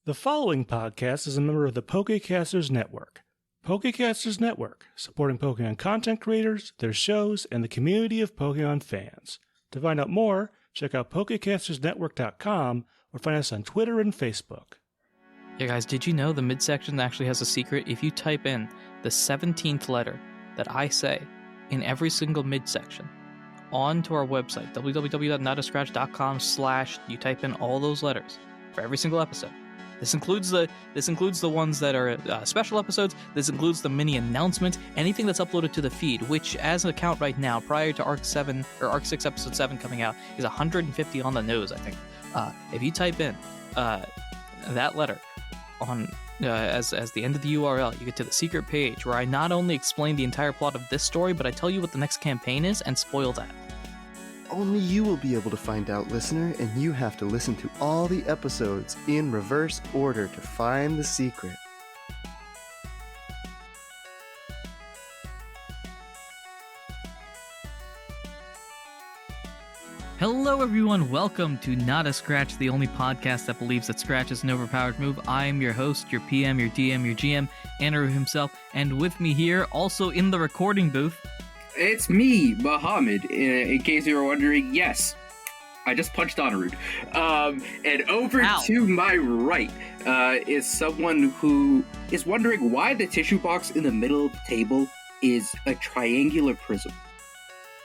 The following podcast is a member of the Pokecasters Network. Pokecasters Network, supporting Pokemon content creators, their shows, and the community of Pokemon fans. To find out more, check out PokecastersNetwork.com or find us on Twitter and Facebook. Yeah, guys, did you know the midsection actually has a secret? If you type in the 17th letter that I say in every single midsection onto our website, www.notascratch.com/ you type in all those letters for every single episode. This includes the ones that are special episodes. This includes the mini announcement, anything that's uploaded to the feed, which, as an account right now, prior to Arc 7 or Arc 6 Episode 7 coming out, is 150 on the nose. I think. If you type in that letter on as the end of the URL, you get to the secret page where I not only explain the entire plot of this story, but I tell you what the next campaign is and spoil that. Only you will be able to find out, listener, and you have to listen to all the episodes in reverse order to find the secret. Hello everyone, welcome to Not a Scratch, the only podcast that believes that Scratch is an overpowered move. I am your host, your PM, your DM, your GM, Anirudh himself, and with me here, also in the recording booth, it's me, Muhammad. In case you were wondering, yes, I just punched Anirudh. And over to my right is someone who is wondering why the tissue box in the middle of the table is a triangular prism.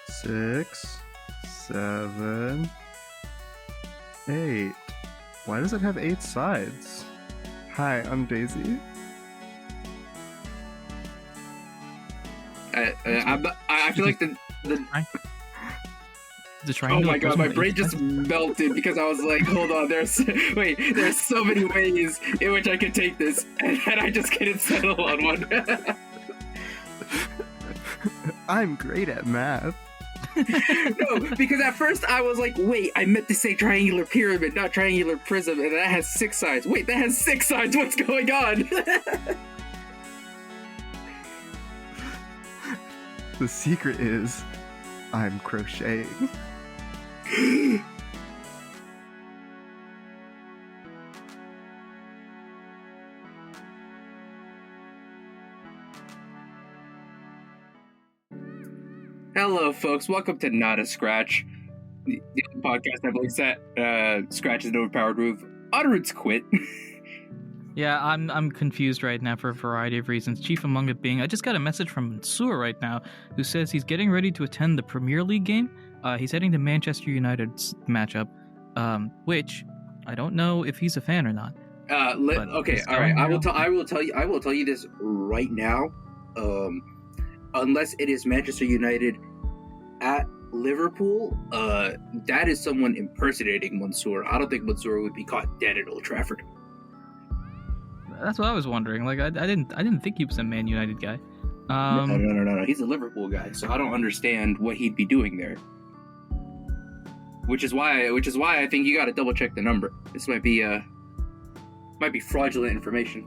6, 7, 8. Why does it have 8 sides? Hi, I'm Daisy. I feel like the triangle. Oh my god, my brain just melted because I was like, hold on, there's so many ways in which I could take this, and I just couldn't settle on one. I'm great at math. No, because at first I was like, wait, I meant to say triangular pyramid, not triangular prism, and that has 6 sides. Wait, that has 6 sides, what's going on? The secret is, I'm crocheting. Hello, folks. Welcome to Not a Scratch, the podcast that believes that Scratch is an overpowered move. Anirudh's quit. Yeah, I'm confused right now for a variety of reasons, chief among it being I just got a message from Mansoor right now who says he's getting ready to attend the Premier League game. He's heading to Manchester United's matchup, which I don't know if he's a fan or not. Okay, all right. I will tell you this right now. Unless it is Manchester United at Liverpool, that is someone impersonating Mansoor. I don't think Mansoor would be caught dead at Old Trafford. That's what I was wondering. Like, I didn't think he was a Man United guy. No. He's a Liverpool guy, so I don't understand what he'd be doing there. Which is why I think you got to double check the number. This might be fraudulent information.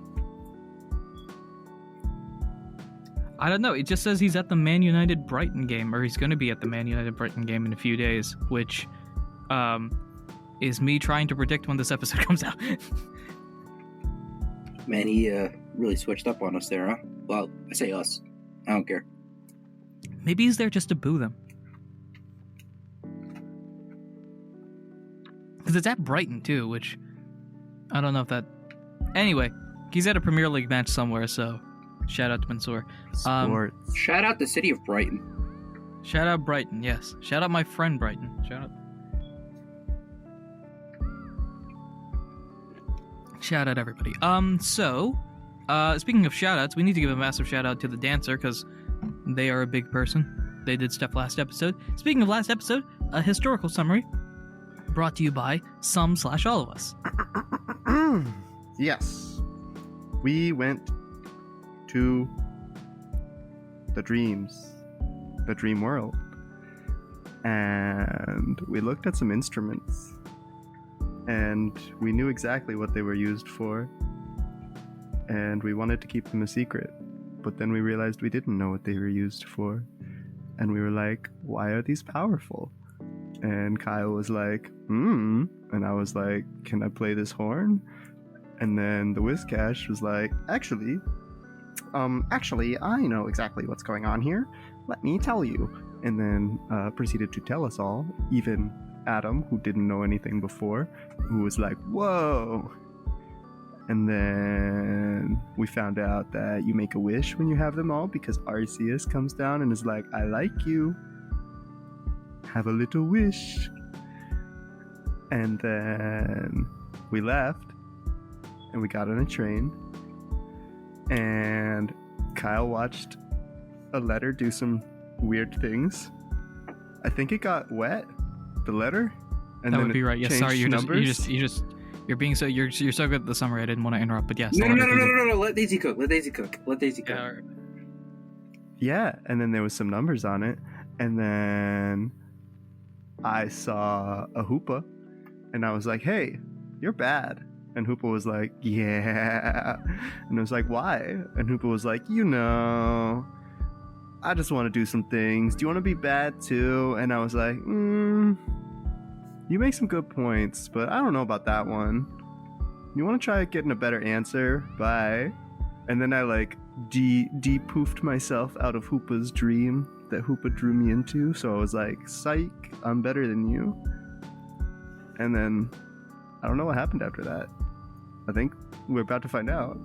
I don't know. It just says he's at the Man United Brighton game, or he's going to be at the Man United Brighton game in a few days, which is me trying to predict when this episode comes out. Man, he really switched up on us there, huh? Well, I say us. I don't care. Maybe he's there just to boo them. Because it's at Brighton, too, which I don't know if that... Anyway, he's at a Premier League match somewhere, so shout out to Mansoor. Sports. Shout out the city of Brighton. Shout out Brighton, yes. Shout out my friend Brighton. Shout out everybody. So, speaking of shout outs, we need to give a massive shout out to the dancer because they are a big person. They did stuff last episode. Speaking of last episode, a historical summary brought to you by some/all of us. Yes. We went to the dream world, and we looked at some instruments. And we knew exactly what they were used for, and we wanted to keep them a secret. But then we realized we didn't know what they were used for, and we were like, why are these powerful? And Kyle was like, and I was like, can I play this horn? And then the Whiscash was like, actually, I know exactly what's going on here. Let me tell you. And then proceeded to tell us all, even Adam, who didn't know anything before, who was like, whoa. And then we found out that you make a wish when you have them all, because Arceus comes down and is like, I like you. Have a little wish. And then we left, and we got on a train, and Kyle watched a letter do some weird things. I think it got wet, the letter, and That then would be right. Yes, sorry, you're numbers. you're so good at the summary. I didn't want to interrupt, but yes. No. Let Daisy cook. Let Daisy cook. Yeah, all right. Yeah, and then there was some numbers on it, and then I saw a Hoopa, and I was like, hey, you're bad. And Hoopa was like, yeah. And I was like, why? And Hoopa was like, I just want to do some things. Do you want to be bad too? And I was like, you make some good points, but I don't know about that one. You want to try getting a better answer? Bye. And then I like de-poofed myself out of Hoopa's dream that Hoopa drew me into. So I was like, psych, I'm better than you. And then I don't know what happened after that. I think we're about to find out.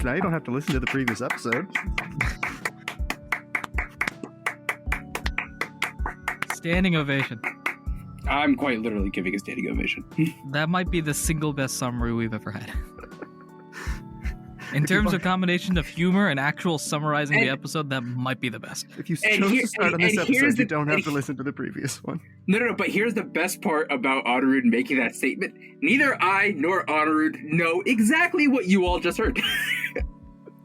Now you don't have to listen to the previous episode. Standing ovation. I'm quite literally giving a standing ovation. That might be the single best summary we've ever had. In terms of combination of humor and actual summarizing the episode, that might be the best. If you chose to start on this episode, you don't have to listen to the previous one. No, but here's the best part about Anirudh making that statement. Neither I nor Anirudh know exactly what you all just heard.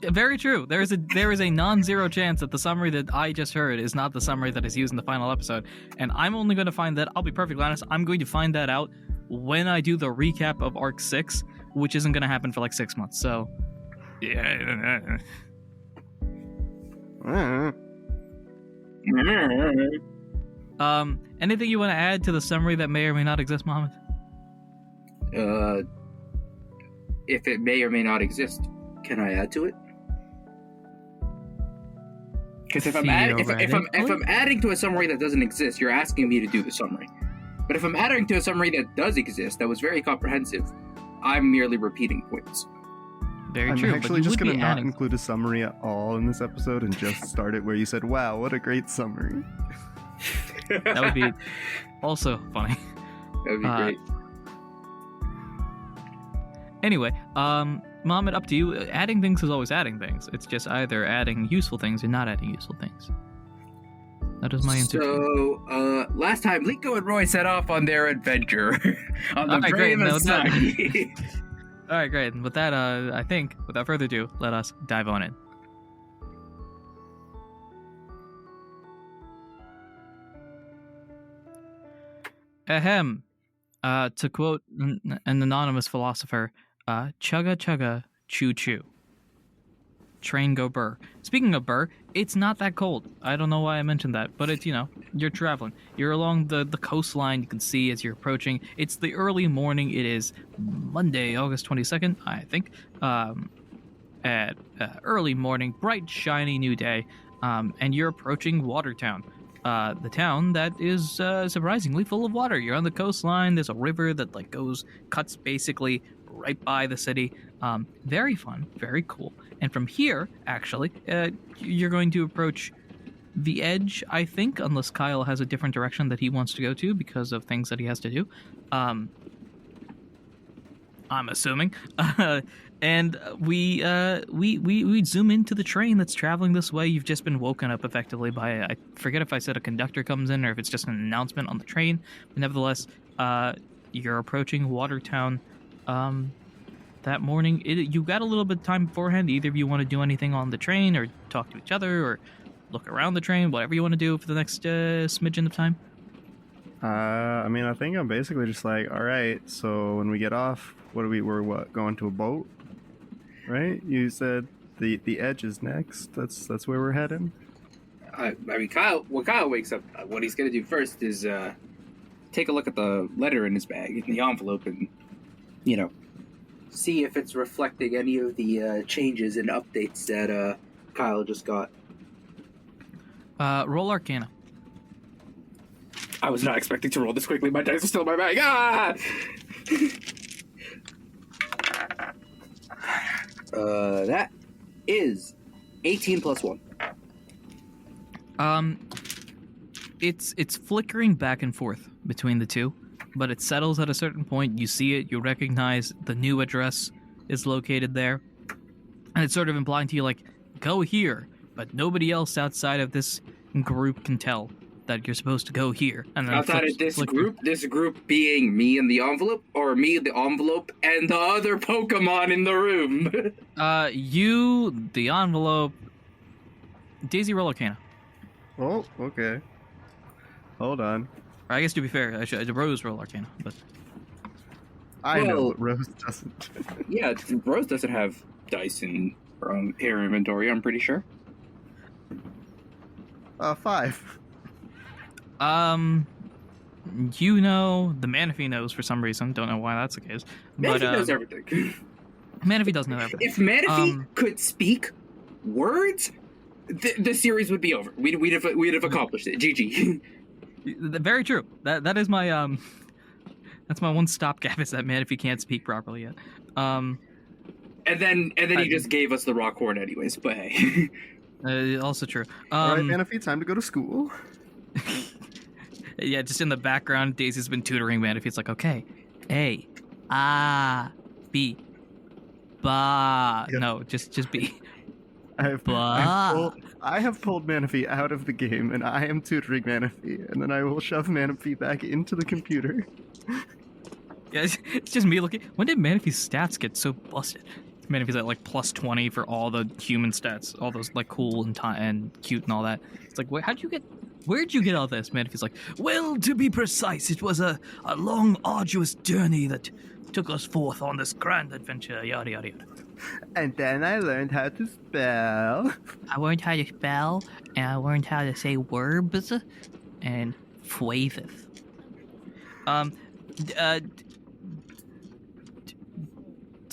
Very true. There is a non-zero chance that the summary that I just heard is not the summary that is used in the final episode. And I'm only going to find that, I'll be perfectly honest, I'm going to find that out when I do the recap of Arc 6, which isn't going to happen for like 6 months. So, yeah. Anything you want to add to the summary that may or may not exist, Mohammed? If it may or may not exist, can I add to it? Because if I'm adding to a summary that doesn't exist, you're asking me to do the summary. But if I'm adding to a summary that does exist, that was very comprehensive, I'm merely repeating points. Very I'm true. actually but you just would going to be not adding. include a summary at all in this episode and just start it where you said, wow, what a great summary. That would be also funny. That would be great. Anyway, Mohammed, up to you. Adding things is always adding things. It's just either adding useful things or not adding useful things. That is my answer. So, last time, Liko and Roy set off on their adventure on the All right, brave great. Asagi. All right, great. And with that, I think, without further ado, let us dive on in. Ahem. To quote an anonymous philosopher, chugga chugga, choo choo. Train go burr. Speaking of burr, it's not that cold. I don't know why I mentioned that, but it's, you're traveling. You're along the coastline. You can see as you're approaching. It's the early morning. It is Monday, August 22nd, I think. At early morning, bright, shiny new day. And you're approaching Watertown. The town that is surprisingly full of water. You're on the coastline. There's a river that cuts basically right by the city. Very fun, very cool. And from here, actually, you're going to approach the edge, I think, unless Kyle has a different direction that he wants to go to because of things that he has to do. I'm assuming. And we zoom into the train that's traveling this way. You've just been woken up effectively by, I forget if I said a conductor comes in or if it's just an announcement on the train. But nevertheless, you're approaching Watertown that morning. You got a little bit of time beforehand. Either of you want to do anything on the train or talk to each other or look around the train, whatever you want to do for the next smidgen of time. I think I'm basically just like, all right, so when we get off, we're going to a boat? Right? You said the edge is next. That's where we're heading. When Kyle wakes up, what he's gonna do first is take a look at the letter in his bag, in the envelope, and see if it's reflecting any of the changes and updates that Kyle just got. Roll Arcana. I was not expecting to roll this quickly. My dice are still in my bag. Ah! That is 18 plus 1. It's flickering back and forth between the two, but it settles at a certain point. You see it, you recognize the new address is located there, and it's sort of implying to you, like, go here, but nobody else outside of this group can tell that you're supposed to go here. And then outside of this group being me and the envelope, or me, the envelope, and the other Pokemon in the room? You, the envelope, Daisy, roll Arcana. Oh, okay. Hold on. Or I guess to be fair, Rose roll Arcana, but I know, but Rose doesn't. Yeah, Rose doesn't have dice in her inventory, I'm pretty sure. 5. You know, the Manaphy knows for some reason. Don't know why that's the case. Manaphy But knows everything. Manaphy does know everything. If Manaphy could speak words, the series would be over. We'd have accomplished it. GG. Very true. That is my that's my one stopgap, is that Manaphy can't speak properly yet. And then he just gave us the rock horn anyways. But hey. Also true. All right, Manaphy, time to go to school. Yeah, just in the background, Daisy's been tutoring Manaphy. It's like, okay, A, B, ba. Yep. No, just B. I have pulled Manaphy out of the game, and I am tutoring Manaphy, and then I will shove Manaphy back into the computer. Yeah, it's just me looking. When did Manaphy's stats get so busted? Manaphy's at like plus 20 for all the human stats, all those like cool and cute and all that. It's like, where'd you get all this? Manaphy's like, well, to be precise, it was a long, arduous journey that took us forth on this grand adventure, yada, yada, yada. And then I learned how to spell. I learned how to spell, and I learned how to say verbs and phrases.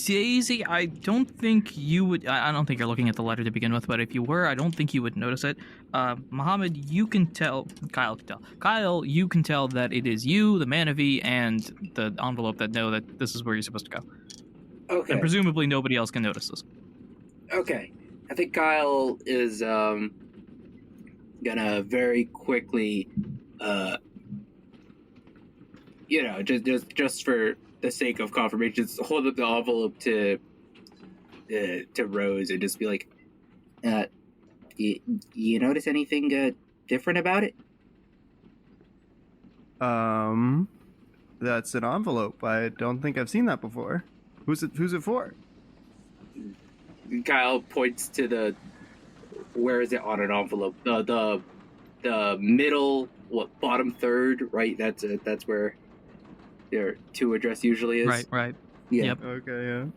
Daisy, I don't think you would. I don't think you're looking at the letter to begin with, but if you were, I don't think you would notice it. Mohammed, you can tell. Kyle can tell. Kyle, you can tell that it is you, the Manaphy, and the envelope that know that this is where you're supposed to go. Okay. And presumably nobody else can notice this. Okay. I think Kyle is gonna very quickly, just for the sake of confirmation, just hold up the envelope to Rose and just be like, you notice anything different about it? That's an envelope. I don't think I've seen that before. Who's it for? Kyle points to where is it on an envelope? The middle, bottom third, right? That's where their to address usually is. Right. Yeah. Yep. Okay,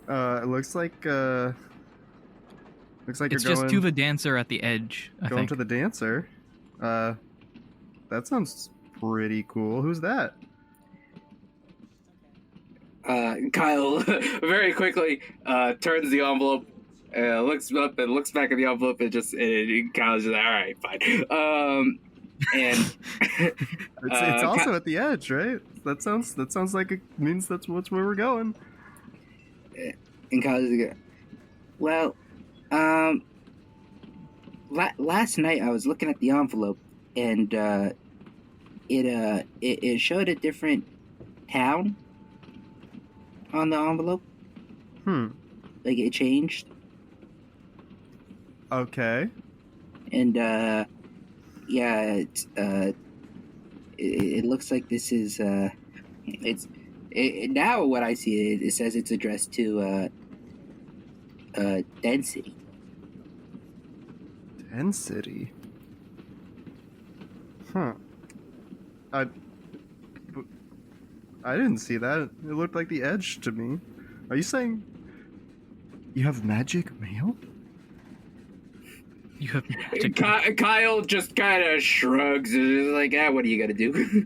yeah. It looks like it's you're just going to the dancer at the edge. I going think. to the dancer. That sounds pretty cool. Who's that? Kyle very quickly turns the envelope, looks up and looks back at the envelope, and Kyle's just all right, fine. And it's also at the edge, right? That sounds like it means that's where we're going. And Kyle's like, well, last night I was looking at the envelope, and it showed a different town on the envelope. Like it changed. Okay. And yeah, it looks like this is now when I see it says it's addressed to Density. Density. Huh. I didn't see that. It looked like the edge to me. Are you saying you have magic mail? You have magic. Kyle just kind of shrugs and is like, what are you gonna do?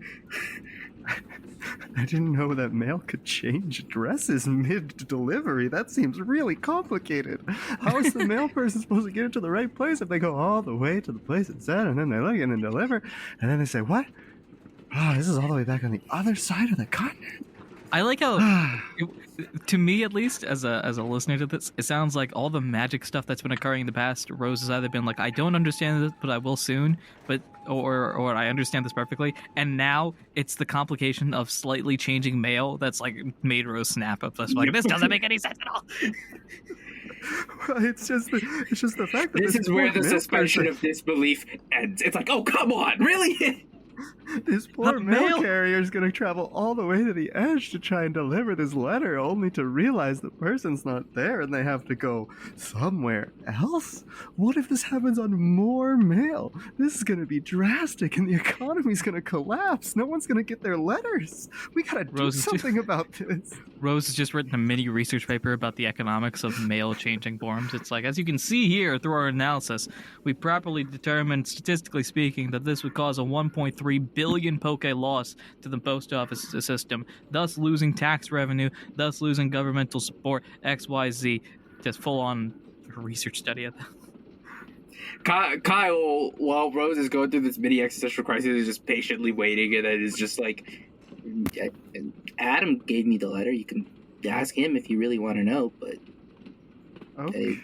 I didn't know that mail could change addresses mid-delivery. That seems really complicated. How is the mail person supposed to get it to the right place if they go all the way to the place it said, and then they look in and deliver, and then they say, what? Oh, this is all the way back on the other side of the continent. I like how, to me at least, as a listener to this, it sounds like all the magic stuff that's been occurring in the past, Rose has either been like, I don't understand this, but I will soon, or I understand this perfectly, and now it's the complication of slightly changing mail that's like made Rose snap up. That's like, this doesn't make any sense at all. Well, it's just the fact that This is where the suspension of disbelief ends. It's like, oh, come on, really? This poor The mail mail- carrier is going to travel all the way to the edge to try and deliver this letter, only to realize the person's not there and they have to go somewhere else. What if this happens on more mail? This is going to be drastic and the economy's going to collapse. No one's going to get their letters. We got to do Rose is something about this. Rose has just written a mini research paper about the economics of mail changing forms. It's like, as you can see here through our analysis, we properly determined, statistically speaking, that this would cause a 1.3 billion poke loss to the post office system, thus losing tax revenue, thus losing governmental support, XYZ. Just full on research study of that. Kyle, while Rose is going through this mini existential crisis, is just patiently waiting, and then is just like, Adam gave me the letter. You can ask him if you really want to know, but Okay.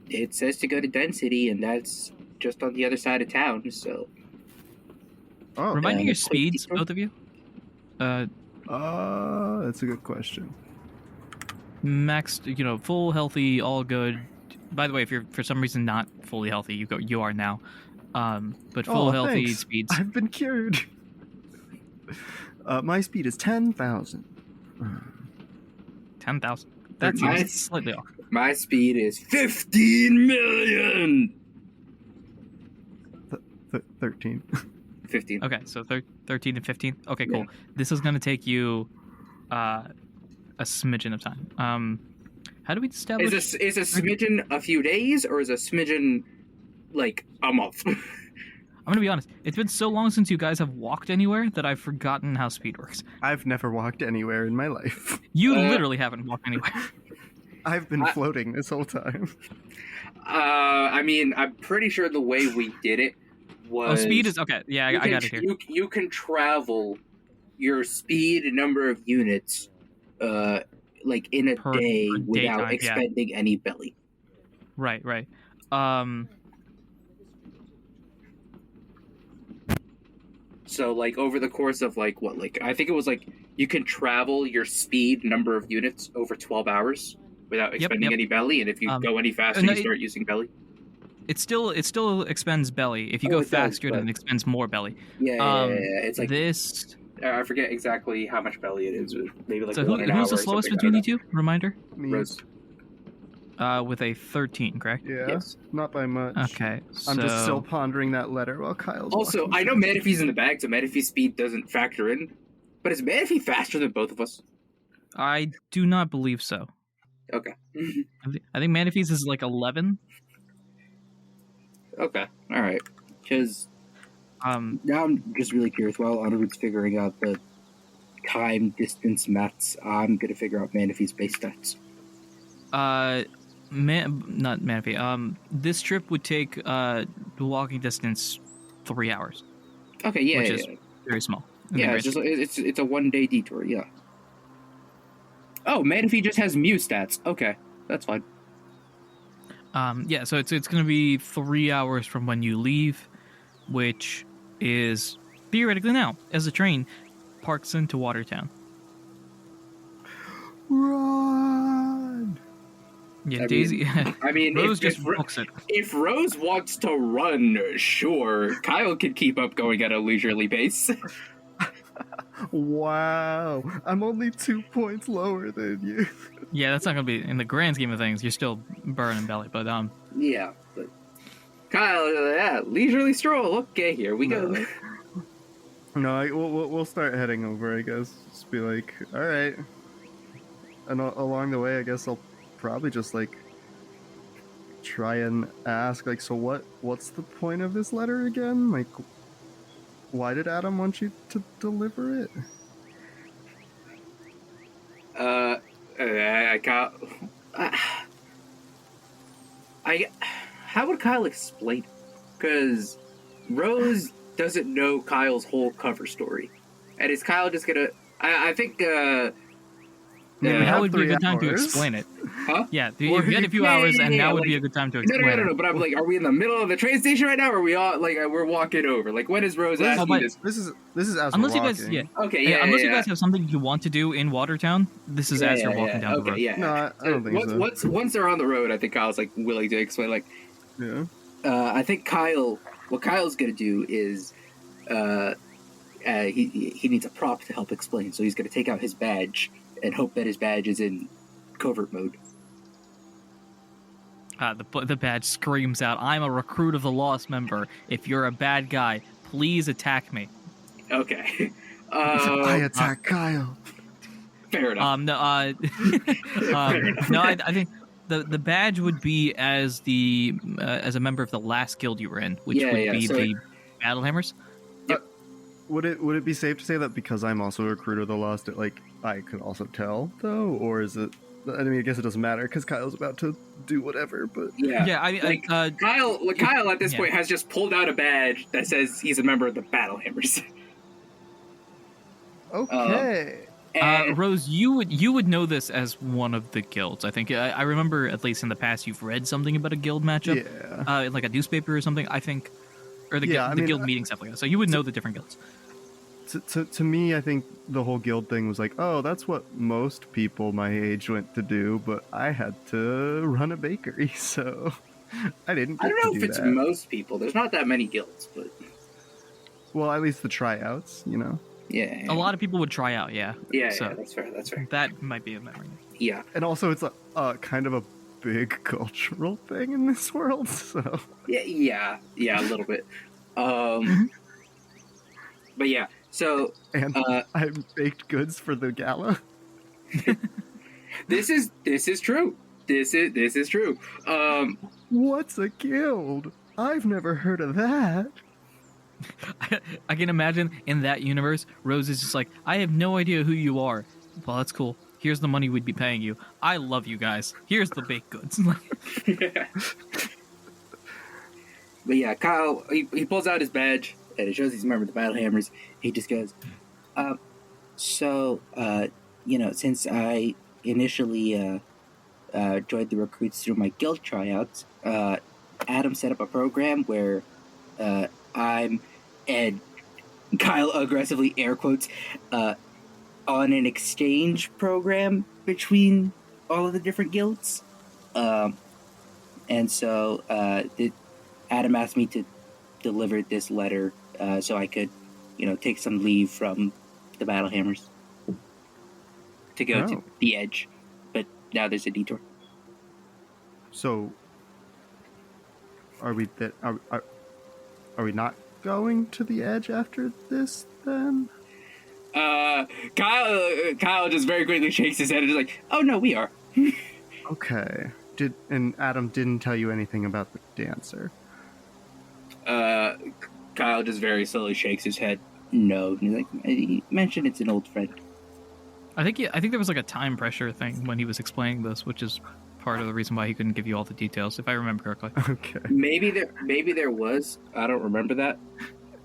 it says to go to Density, and that's just on the other side of town, so... Oh, Remind me yeah. your speeds, both of you. that's a good question. Max, full healthy, all good. By the way, if you're for some reason not fully healthy, you are now. But full healthy thanks. speeds. I've been cured. My speed is 10,000. 10,000. That My- seems slightly off. My speed is 15 million! 13. 15. Okay, so 13 and 15. Okay, cool. Yeah. This is going to take you a smidgen of time. How do we establish? Is a smidgen a few days, or is a smidgen like a month? I'm going to be honest. It's been so long since you guys have walked anywhere that I've forgotten how speed works. I've never walked anywhere in my life. You literally haven't walked anywhere. I've been floating this whole time. I mean, I'm pretty sure the way we did it was... Speed is... Okay, yeah, I got it here. You can travel your speed number of units, like in a Per day daytime, without expending any belly. Right. So, like, over the course of, I think it was, you can travel your speed number of units over 12 hours without expending any belly, and if you go any faster, you start using belly. It still expends belly. If you go faster, then it expends more belly. Yeah. It's like... This... I forget exactly how much belly it is. Maybe like So 1 an hour who's the or slowest something, between you two? Reminder? Me. Rose. With a 13, correct? Yeah, Yes. not by much. Okay, so... I'm just still pondering that letter while Kyle's Also, walking I know through. Manaphy's in the bag, so Manaphy's speed doesn't factor in. But is Manaphy faster than both of us? I do not believe so. Okay. I think Manaphy's is like 11. Okay. All right. Because Now I'm just really curious. While Anirudh's figuring out the time distance maths, I'm gonna figure out Manaphy's base stats. not Manaphy. This trip would take the walking distance 3 hours, Okay. Yeah. which yeah, is yeah. very small. Yeah, it's a 1 day detour. Yeah. Oh, Manaphy just has Mew stats. Okay, that's fine. Yeah, so it's going to be 3 hours from when you leave, which is theoretically now, as the train parks into Watertown. Run! Yeah, I Daisy. I mean, Rose if, just if, books it. if Rose wants to run, sure, Kyle can keep up going at a leisurely pace. Wow, I'm only 2 points lower than you. Yeah, that's not going to be in the grand scheme of things. You're still burning belly, but Yeah, but Kyle, yeah, leisurely stroll. Okay, here we go. No, we'll start heading over, I guess. Just be like, all right. And along the way, I guess I'll probably just try and ask, so what's the point of this letter again? Why did Adam want you to deliver it? Kyle. How would Kyle explain it? Because Rose doesn't know Kyle's whole cover story. And is Kyle just gonna... I think... Now would be a good time to explain it. Huh? Yeah, you had a few hours, and now would be a good time to explain it. No. But I'm like, are we in the middle of the train station right now, or are we all like we're walking over? Like, when is Rose asking this? This is as Unless we're you guys, walking. Okay, yeah. Unless you guys have something you want to do in Watertown, this is as you're walking down the road. Yeah. No, I don't think so. Once they're on the road, I think Kyle's like willing to explain. Like, Yeah. I think what Kyle's gonna do is, he needs a prop to help explain. So he's gonna take out his badge and hope that his badge is in covert mode. The badge screams out, "I'm a Recruit of the Lost member. If you're a bad guy, please attack me." Okay. I attack Kyle. Fair enough. I think the badge would be as as a member of the last guild you were in, which would be the Battlehammers. Would it be safe to say that because I'm also a Recruiter of the Lost, I could also tell though, or is it? I mean, I guess it doesn't matter because Kyle's about to do whatever. But Kyle at this point has just pulled out a badge that says he's a member of the Battlehammers. Okay. Rose, you would know this as one of the guilds. I think I remember at least in the past you've read something about a guild matchup, in like a newspaper or something. I think, or the guild meeting stuff like that. So you would know the different guilds. To me, I think the whole guild thing was like, oh, that's what most people my age went to do, but I had to run a bakery, so I didn't. I don't know if it's most people. There's not that many guilds, but well, at least the tryouts, you know. Yeah. A lot of people would try out. Yeah. So that's fair. That might be a memory. Yeah. And also, it's a kind of a big cultural thing in this world, so. Yeah, a little bit. But yeah. So, and I baked goods for the gala. This is true. This is true. What's a guild? I've never heard of that. I can imagine in that universe, Rose is just like, I have no idea who you are. Well, that's cool. Here's the money we'd be paying you. I love you guys. Here's the baked goods. But yeah, Kyle, he pulls out his badge, and it shows he's a member of the Battlehammers. He just goes, since I initially joined the recruits through my guild tryouts, Adam set up a program where and Kyle aggressively air quotes, on an exchange program between all of the different guilds. And so Adam asked me to deliver this letter so I could, take some leave from the Battlehammers to go to the Edge. But now there's a detour. So, are we not going to the Edge after this then? Kyle just very quickly shakes his head and is like, "Oh no, we are." Okay. And Adam didn't tell you anything about the dancer? Kyle just very slowly shakes his head. No, he mentioned it's an old friend. I think there was like a time pressure thing when he was explaining this, which is part of the reason why he couldn't give you all the details, if I remember correctly. Okay. Maybe there was. I don't remember that.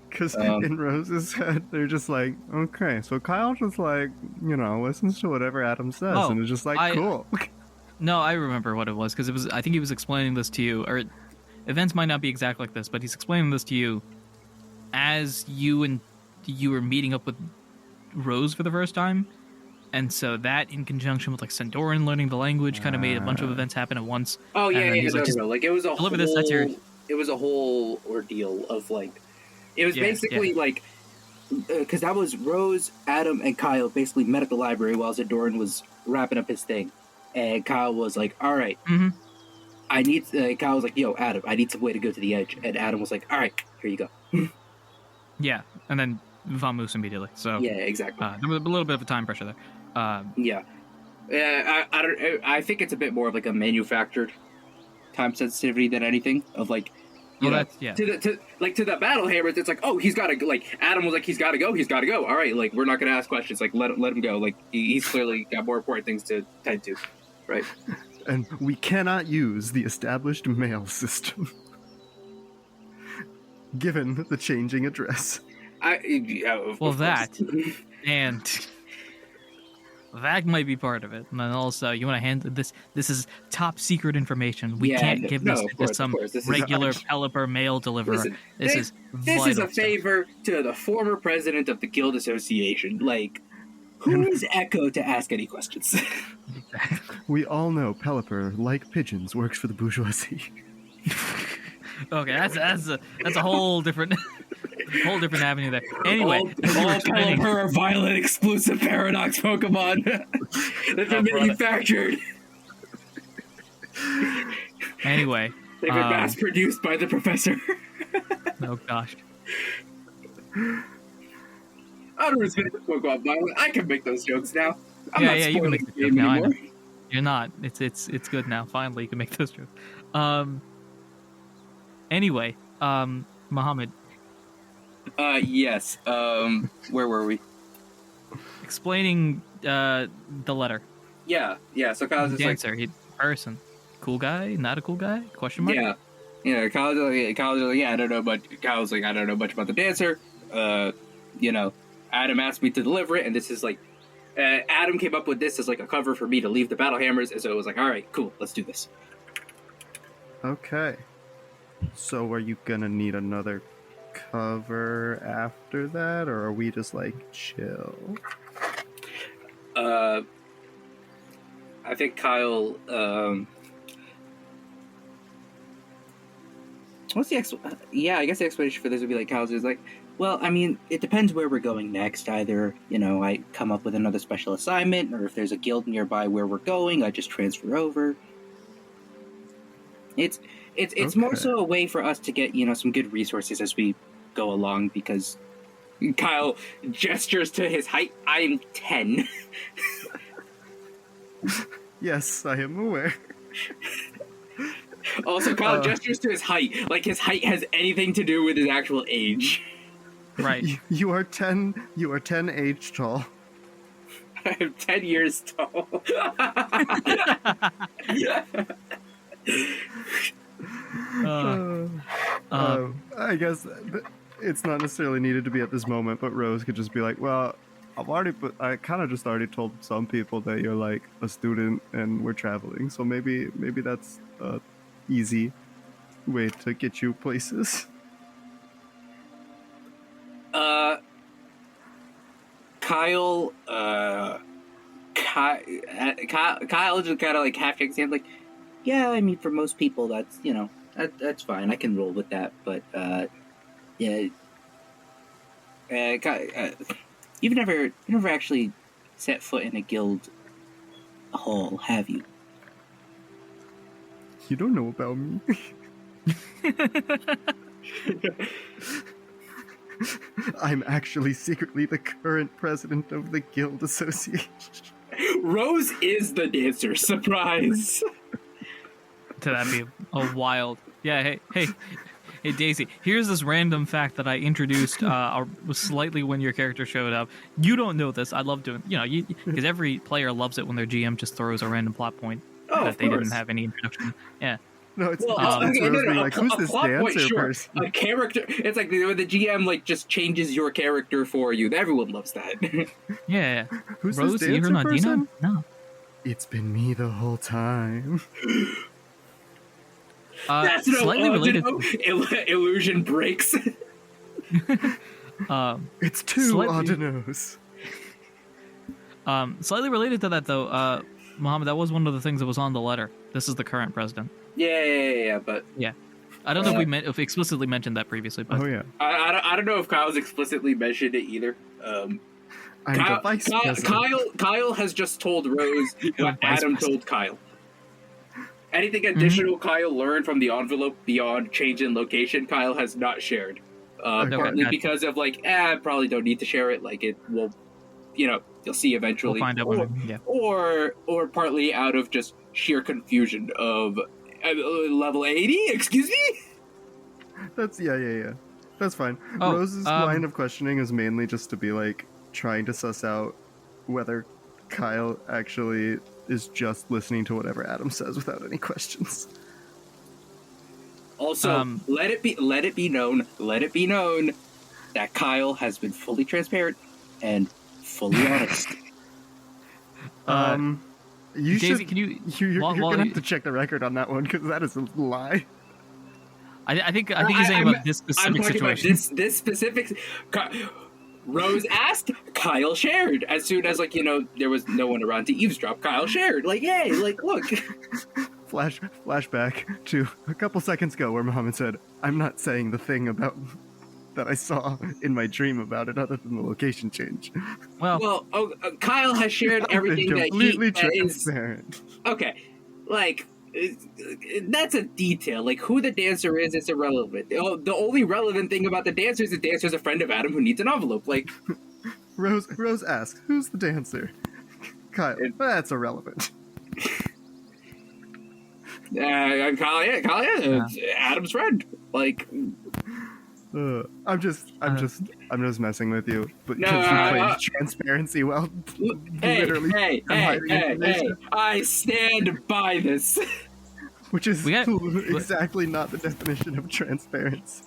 Because in Rose's head, they're just like, okay, so Kyle just listens to whatever Adam says, and is just like, cool. No, I remember what it was, because I think he was explaining this to you, or events might not be exact like this, but he's explaining this to you as you were meeting up with Rose for the first time. And so that, in conjunction with Sandoran learning the language, kind of made a bunch of events happen at once. Oh yeah, it was a deliver this. That's your. It was a whole ordeal of it was basically because that was Rose, Adam, and Kyle basically met at the library while Sandoran was wrapping up his thing, and Kyle was like, "All right, Kyle was like, yo, Adam, I need some way to go to the Edge," and Adam was like, "All right, here you go." Yeah, and then vamoose immediately. So yeah, exactly. There was a little bit of a time pressure there. I think it's a bit more of a manufactured time sensitivity than anything of to the Battlehammers. It's he's got to Adam was he's got to go. All right, we're not gonna ask questions. Let him go. He's clearly got more important things to tend to. Right. And we cannot use the established mail system, given the changing address. Of that course. and that might be part of it. And then also, you want to hand this. This is top secret information. We can't give this to some regular Pelipper mail deliverer. Listen, this is a favor to the former president of the Guild Association. Like, who is Echo to ask any questions? We all know Pelipper, like pigeons, works for the bourgeoisie. Okay, that's a whole different avenue there. Anyway, all Pelipper are violent exclusive paradox Pokemon that have been manufactured. Anyway, they've been mass produced by the professor. Oh gosh. Anirudh's been Pokemon violent. I can make those jokes now. I'm yeah, not you can spoiling make the the joke game now. anymore. You're not. It's good now. Finally, you can make those jokes. Anyway, Mohammed. Yes. Where were we? Explaining the letter. Yeah. So Kyle's just Dancer, person. Cool guy? Not a cool guy? Question mark? Yeah. Kyle's like, I don't know much. Kyle's like, I don't know much about the dancer. Adam asked me to deliver it, and this is like, Adam came up with this as like a cover for me to leave the Battle Hammers, and so it was like, all right, cool, let's do this. Okay. So are you gonna need another cover after that, or are we just like chill? I think Kyle. What's the I guess the explanation for this would be like Kyle's is like, well, I mean, it depends where we're going next. Either I come up with another special assignment, or if there's a guild nearby where we're going, I just transfer over. It's Okay. more so a way for us to get some good resources as we go along, because Kyle gestures to his height. I'm 10. Yes, I am aware. Also, Kyle gestures to his height, like his height has anything to do with his actual age. Right. You are 10 age tall. I'm 10 years tall. I guess it's not necessarily needed to be at this moment, but Rose could just be like, well, I kind of just already told some people that you're like a student and we're traveling, so maybe that's a easy way to get you places. Kyle just kind of like half shakes his hand, like, yeah, I mean, for most people, that's that's fine. I can roll with that, but yeah. You've never actually set foot in a guild hall, have you? You don't know about me. I'm actually secretly the current president of the Guild Association. Rose is the dancer. Surprise! To that be a wild. Yeah. Hey, Daisy. Here's this random fact that I introduced slightly when your character showed up. You don't know this. I love doing. Because every player loves it when their GM just throws a random plot point that they didn't have any introduction. Yeah. No, it's Rose being like, who's this dancer person? A character. It's like the GM like just changes your character for you. Everyone loves that. Yeah. Who's Rose, this dancer person? No. It's been me the whole time. That's no slightly related. Illusion breaks. It's two Audinos. Slightly related to that, though, Mohammed, that was one of the things that was on the letter. This is the current president. Yeah, but yeah, I don't know if we explicitly mentioned that previously. But oh yeah, I don't know if Kyle's explicitly mentioned it either. I'm the vice president. Kyle has just told Rose what Adam told Kyle. Anything additional Kyle learned from the envelope beyond change in location, Kyle has not shared. Partly because of probably don't need to share it. Like it will, you'll see eventually. We'll find out or partly out of just sheer confusion of level 80. Excuse me. That's yeah. That's fine. Rose's line of questioning is mainly just to be like trying to suss out whether Kyle actually is just listening to whatever Adam says without any questions. Also, let it be known that Kyle has been fully transparent and fully honest. Daisy, can you? You're gonna have to check the record on that one because that is a lie. I think he's saying about this specific situation. About this specific. Rose asked, Kyle shared. As soon as there was no one around to eavesdrop, Kyle shared. Like, hey, like, look. Flashback to a couple seconds ago where Muhammad said, "I'm not saying the thing about that I saw in my dream about it, other than the location change." Well, Kyle has shared everything that completely transparent. Okay, like. That's a detail. Like, who the dancer is irrelevant. The only relevant thing about the dancer is a friend of Adam who needs an envelope. Like, Rose asks, "Who's the dancer?" Kyle, that's irrelevant. Kyle, Adam's friend. Like, I'm just messing with you, but no, you played transparency well. Hey! I stand by this. Which is exactly not the definition of transparency.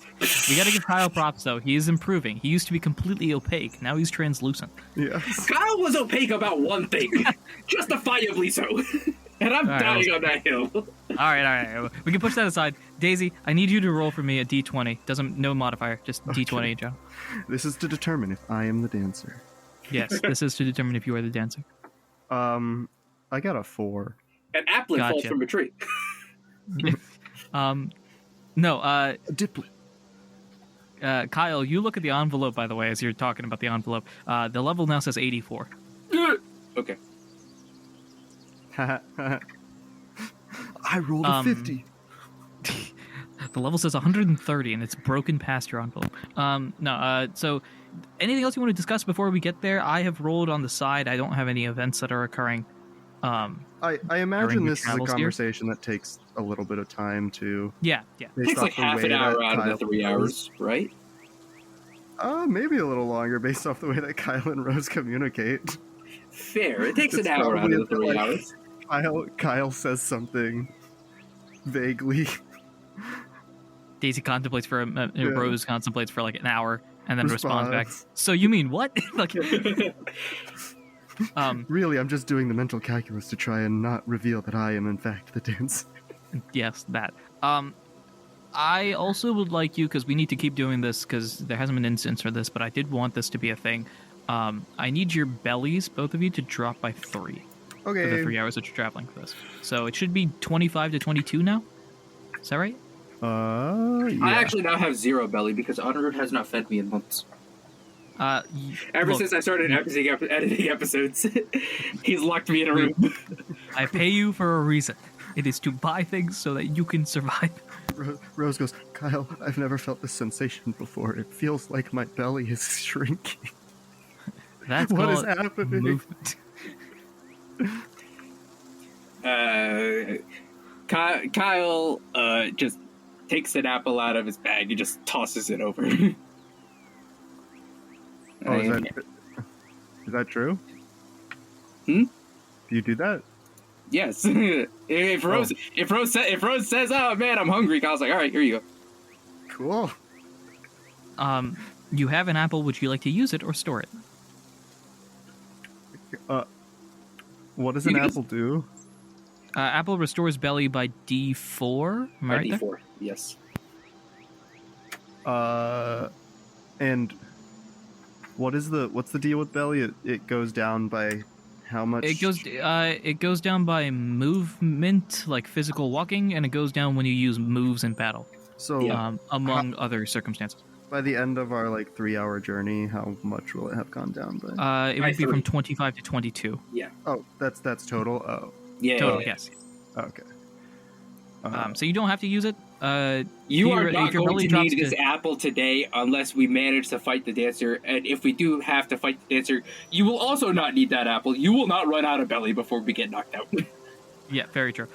We gotta give Kyle props, though. He is improving. He used to be completely opaque. Now he's translucent. Yes. Kyle was opaque about one thing. Justifiably so. And I'm dying on that hill. All right. We can push that aside. Daisy, I need you to roll for me a d20. No modifier, just d20, Joe. This is to determine if I am the dancer. Yes, this is to determine if you are the dancer. I got a 4. An applet falls from a tree. Diplet. Kyle, you look at the envelope, by the way, as you're talking about the envelope. The level now says 84. Okay. I rolled a 50. The level says 130, and it's broken past your envelope. So anything else you want to discuss before we get there? I have rolled on the side. I don't have any events that are occurring. I imagine this is a conversation that takes a little bit of time to... Yeah. It takes like half an hour out of the 3 hours, right? Maybe a little longer based off the way that Kyle and Rose communicate. Fair. It takes an hour out of the 3 hours. Kyle says something vaguely. Daisy contemplates for Rose contemplates for like an hour and then responds back. So you mean what? Like, really, I'm just doing the mental calculus to try and not reveal that I am in fact the dancer. Yes, that. I also would like you, because we need to keep doing this because there hasn't been an instance for this, but I did want this to be a thing. I need your bellies, both of you, to drop by 3. Okay. For the 3 hours that you're traveling for this. So it should be 25 to 22 now? Is that right? Yeah. I actually now have 0 belly because Anirudh has not fed me in months. Ever since I started editing episodes, he's locked me in a room. I pay you for a reason. It is to buy things so that you can survive. Rose goes, "Kyle, I've never felt this sensation before. It feels like my belly is shrinking." That's what is happening? Movement. Kyle just takes an apple out of his bag and just tosses it over. Is that true? Hmm? Do you do that? Yes. If Rose says, "Oh man, I'm hungry," Kyle's like, "All right, here you go." Cool. You have an apple. Would you like to use it or store it? What does an apple do? Apple restores belly by D4. Am I right D4, there? yes. And what's the deal with belly? It goes down by how much? It goes down by movement, like physical walking, and it goes down when you use moves in battle. So among other circumstances. By the end of our 3-hour journey, how much will it have gone down by? It would be from 25 to 22. Yeah. Oh, that's total. Oh. Yeah. Total, yes. Okay. So you don't have to use it. You are not going to need this apple today unless we manage to fight the dancer. And if we do have to fight the dancer, you will also not need that apple. You will not run out of belly before we get knocked out. Yeah, very true.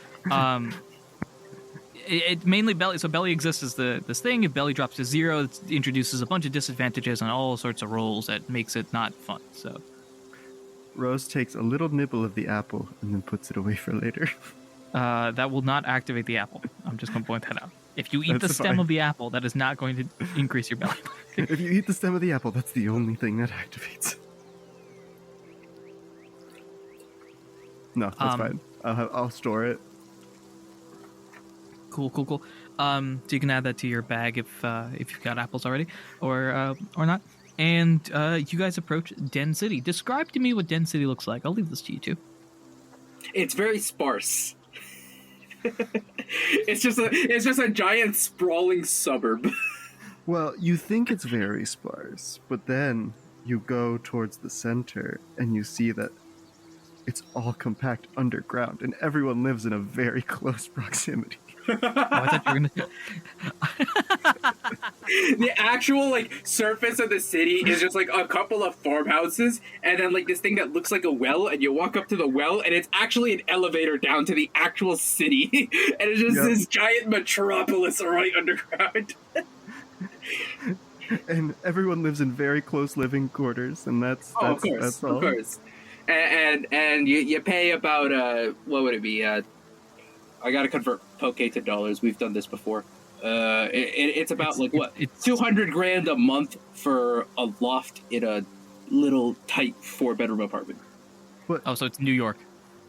It mainly belly. So belly exists as this thing. If belly drops to 0, it introduces a bunch of disadvantages on all sorts of rolls that makes it not fun. So Rose takes a little nibble of the apple and then puts it away for later. That will not activate the apple. I'm just going to point that out. If you eat That's the stem fine. of the apple, that is not going to increase your belly. If you eat the stem of the apple, that's the only thing that activates. No, that's fine. I'll store it. Cool. So you can add that to your bag if you've got apples already, or not. And you guys approach Den City. Describe to me what Den City looks like. I'll leave this to you two. It's very sparse. It's just a giant sprawling suburb. Well, you think it's very sparse, but then you go towards the center and you see that it's all compact underground and everyone lives in a very close proximity. Oh, I thought you were gonna. The actual surface of the city is just like a couple of farmhouses, and then this thing that looks like a well, and you walk up to the well, and it's actually an elevator down to the actual city, and it's just this giant metropolis right underground. And everyone lives in very close living quarters, and that's of course, that's all. of course. And you pay about what would it be? I gotta convert Poke to dollars. We've done this before. It's about it's $200,000 a month for a loft in a little tight 4-bedroom apartment. Oh, so it's New York.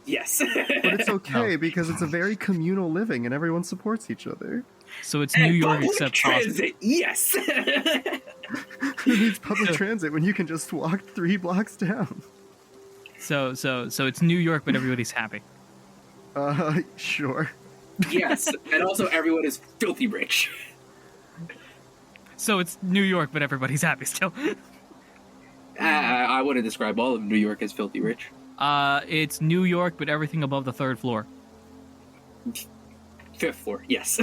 Yes. But it's okay No. because it's a very communal living and everyone supports each other. So it's And New York public except transit. Yes. Who needs public transit when you can just walk 3 blocks down? So it's New York, but everybody's happy. Sure. Yes, and also everyone is filthy rich. So it's New York, but everybody's happy still. I wouldn't describe all of New York as filthy rich. It's New York, but everything above the 3rd floor. 5th floor, yes.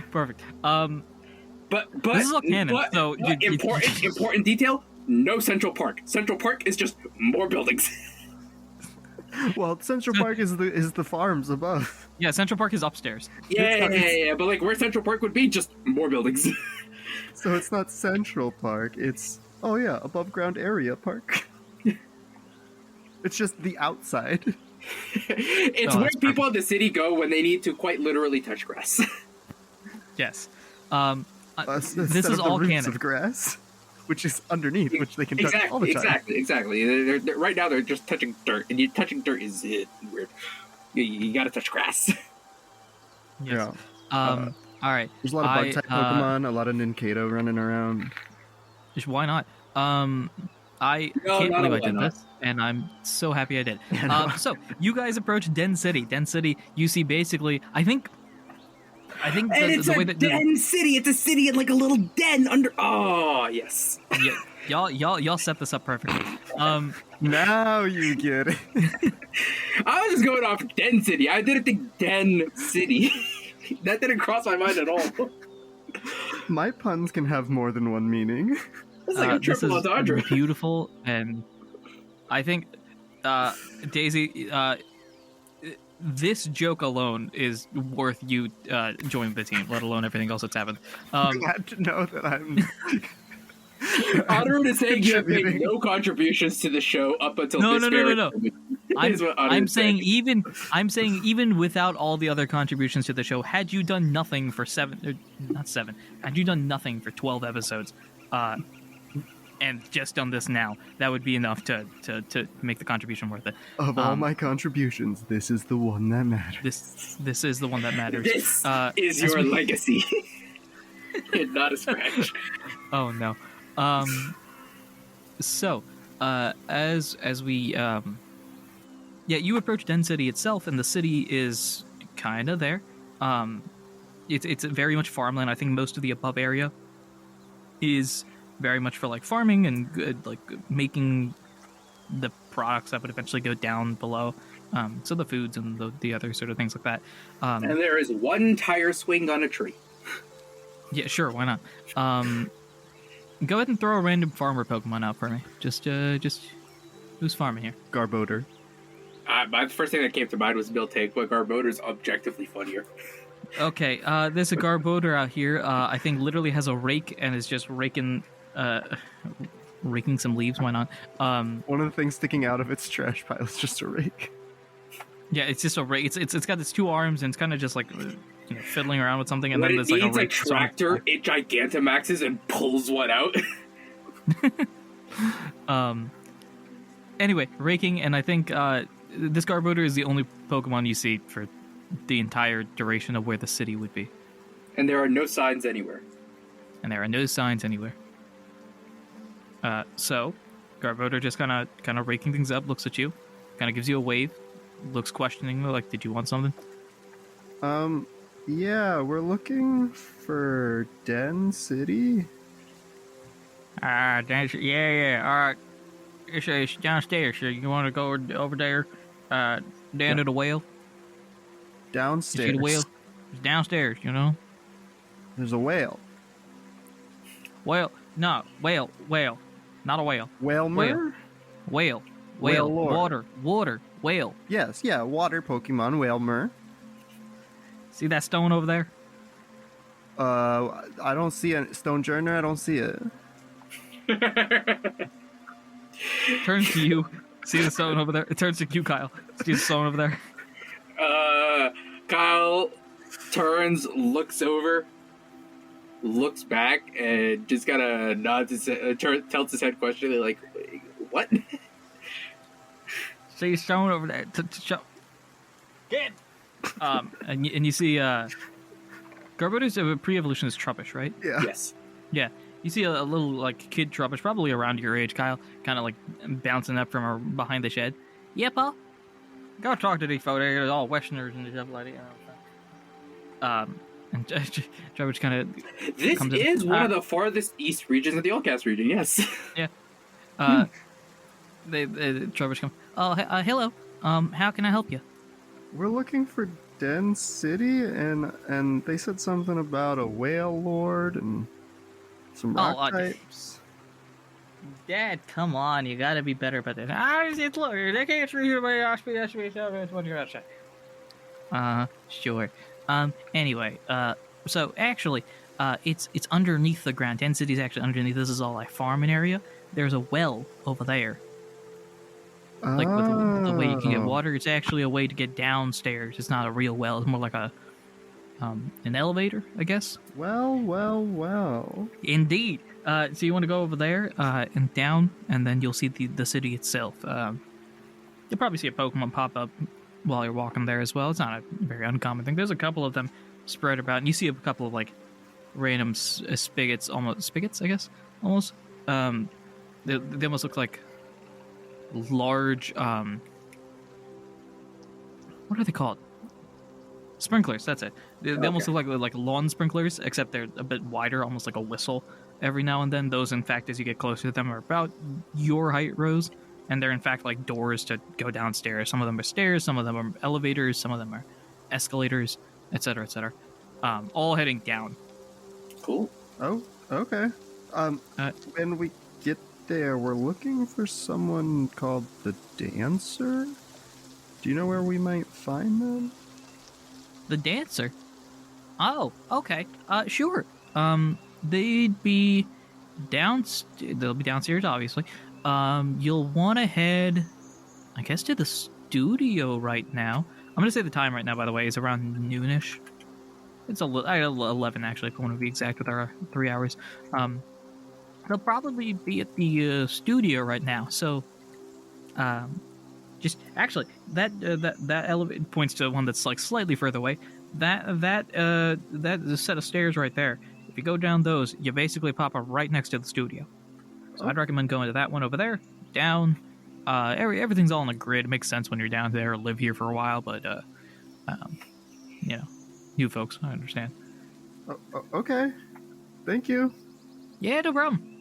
Perfect. But This is all canon, but- so but important detail. No Central Park. Central Park is just more buildings. Well, Central Park is the farms above. Yeah, Central Park is upstairs. Yeah. But where Central Park would be, just more buildings. So it's not Central Park, it's above ground area park. It's just the outside. It's Oh, where that's people in the city go when they need to quite literally touch grass. Yes. This This is all roots canon. of grass, which is underneath, which they can touch all the time. Exactly. They're right now they're just touching dirt, and touching dirt is weird. You gotta touch grass. Yes. Yeah. All right. There's a lot of bug type Pokemon, a lot of Ninkado running around. Just why not? I No, can't not believe a I did why not. this, and I'm so happy I did. Yeah, So you guys approach Den City. Den City, you see basically, I think And it's the way a that den city. It's a city in a little den under. Oh yes. y'all set this up perfectly. Now you get it. I was just going off den city. I didn't think den city. That didn't cross my mind at all. My puns can have more than one meaning. It's like a This triple is entendre. beautiful, and I think Daisy, this joke alone is worth you joining the team, let alone everything else that's happened. Glad to know that I'm. Anirudh is saying you have made Contributing. no contributions to the show up until No, this no, very no. moment. Is what Anirudh I'm is saying even without all the other contributions to the show, had you done nothing for had you done nothing for 12 episodes, and just done this now, that would be enough to make the contribution worth it. Of all my contributions, this is the one that matters. This is the one that matters. This is as your we- legacy. And not a scratch. Oh no. So, as we you approach Den City itself, and the city is kind of there. It's very much farmland. I think most of the above area is very much for farming and making the products that would eventually go down below. So the foods and the other sort of things like that. And there is one tire swing on a tree. Yeah, sure, why not? Go ahead and throw a random farmer Pokemon out for me. Just who's farming here? Garbodor. My first thing that came to mind was Miltank, but Garbodor's objectively funnier. Okay, there's a Garbodor out here. I think literally has a rake and is just raking raking some leaves. Why not? One of the things sticking out of its trash pile is just a rake. Yeah, it's just a rake. It's got its two arms and it's kind of just like fiddling around with something, and When then it there's like a needs a rake. tractor, it Gigantamaxes and pulls one out. Anyway, raking, and I think this Garbodor is the only Pokemon you see for the entire duration of where the city would be. And there are no signs anywhere. And there are no signs anywhere. So, Garbodor just kind of raking things up, looks at you, kind of gives you a wave, looks questioningly like, did you want something? Yeah, we're looking for Den City. Yeah. All right. It's downstairs. So you want to go over there, down to the whale? Downstairs. You see the whale? It's downstairs, you know? There's a whale. Whale. Not a whale. Whalmer? Whale. Whalelord. Water. Whale. Yes, yeah, water Pokemon, Whalmer. See that stone over there? I don't see a Stone Journer, I don't see it. Turns to you. See the stone over there? It turns to you, Kyle. See the stone over there? Kyle turns, looks over, looks back, and just kind of nods his head, tilts his head questioningly, like, what? See the stone over there? Get! And you see, Garbodor's a pre-evolution is Trubbish, right? Yeah. Yes. Yeah. You see a little, like, kid Trubbish, probably around your age, Kyle, kind of, like, bouncing up from behind the shed. Yeah, Pa? Go talk to these folks. They're all Westerners and stuff like that. And Trubbish kind of This is one of the farthest east regions of the Allcast region, yes. Yeah. Trubbish come. Oh, hello. How can I help you? We're looking for Den City, and they said something about a whale lord and some rock types. Dad, come on. You gotta be better about this. It's look, they can't read your way. What you're outside. Sure. Anyway, so actually, it's underneath the ground. Den City's actually underneath. This is all like farming area. There's a well over there. Like with the way you can get water, it's actually a way to get downstairs. It's not a real well. It's more like a an elevator, I guess. Well. Indeed. So you want to go over there and down, and then you'll see the city itself. You'll probably see a Pokemon pop up while you're walking there as well. It's not a very uncommon thing. There's a couple of them spread about, and you see a couple of like random spigots, I guess, almost. They almost look like large. What are they called? Sprinklers. That's it. They almost look like lawn sprinklers, except they're a bit wider, almost like a whistle. Every now and then, those, in fact, as you get closer to them, are about your height, Rose, and they're in fact like doors to go downstairs. Some of them are stairs, some of them are elevators, some of them are escalators, etc., etc. All heading down. Cool. Oh, okay. When we get there, we're looking for someone called the Dancer. Do you know where we might find them? The Dancer? Oh, okay. Sure. They'd be they'll be downstairs, obviously. You'll want to head, I guess, to the studio right now. I'm going to say the time right now, by the way, is around noonish. It's 11, actually, if I want to be exact with our 3 hours. They'll probably be at the studio right now, so... just actually, that elevator points to one that's like slightly further away. That set of stairs right there. If you go down those, you basically pop up right next to the studio. So I'd recommend going to that one over there. Down, everything's all on a grid. It makes sense when you're down there or live here for a while, but you folks, I understand. Okay, thank you. Yeah, no problem.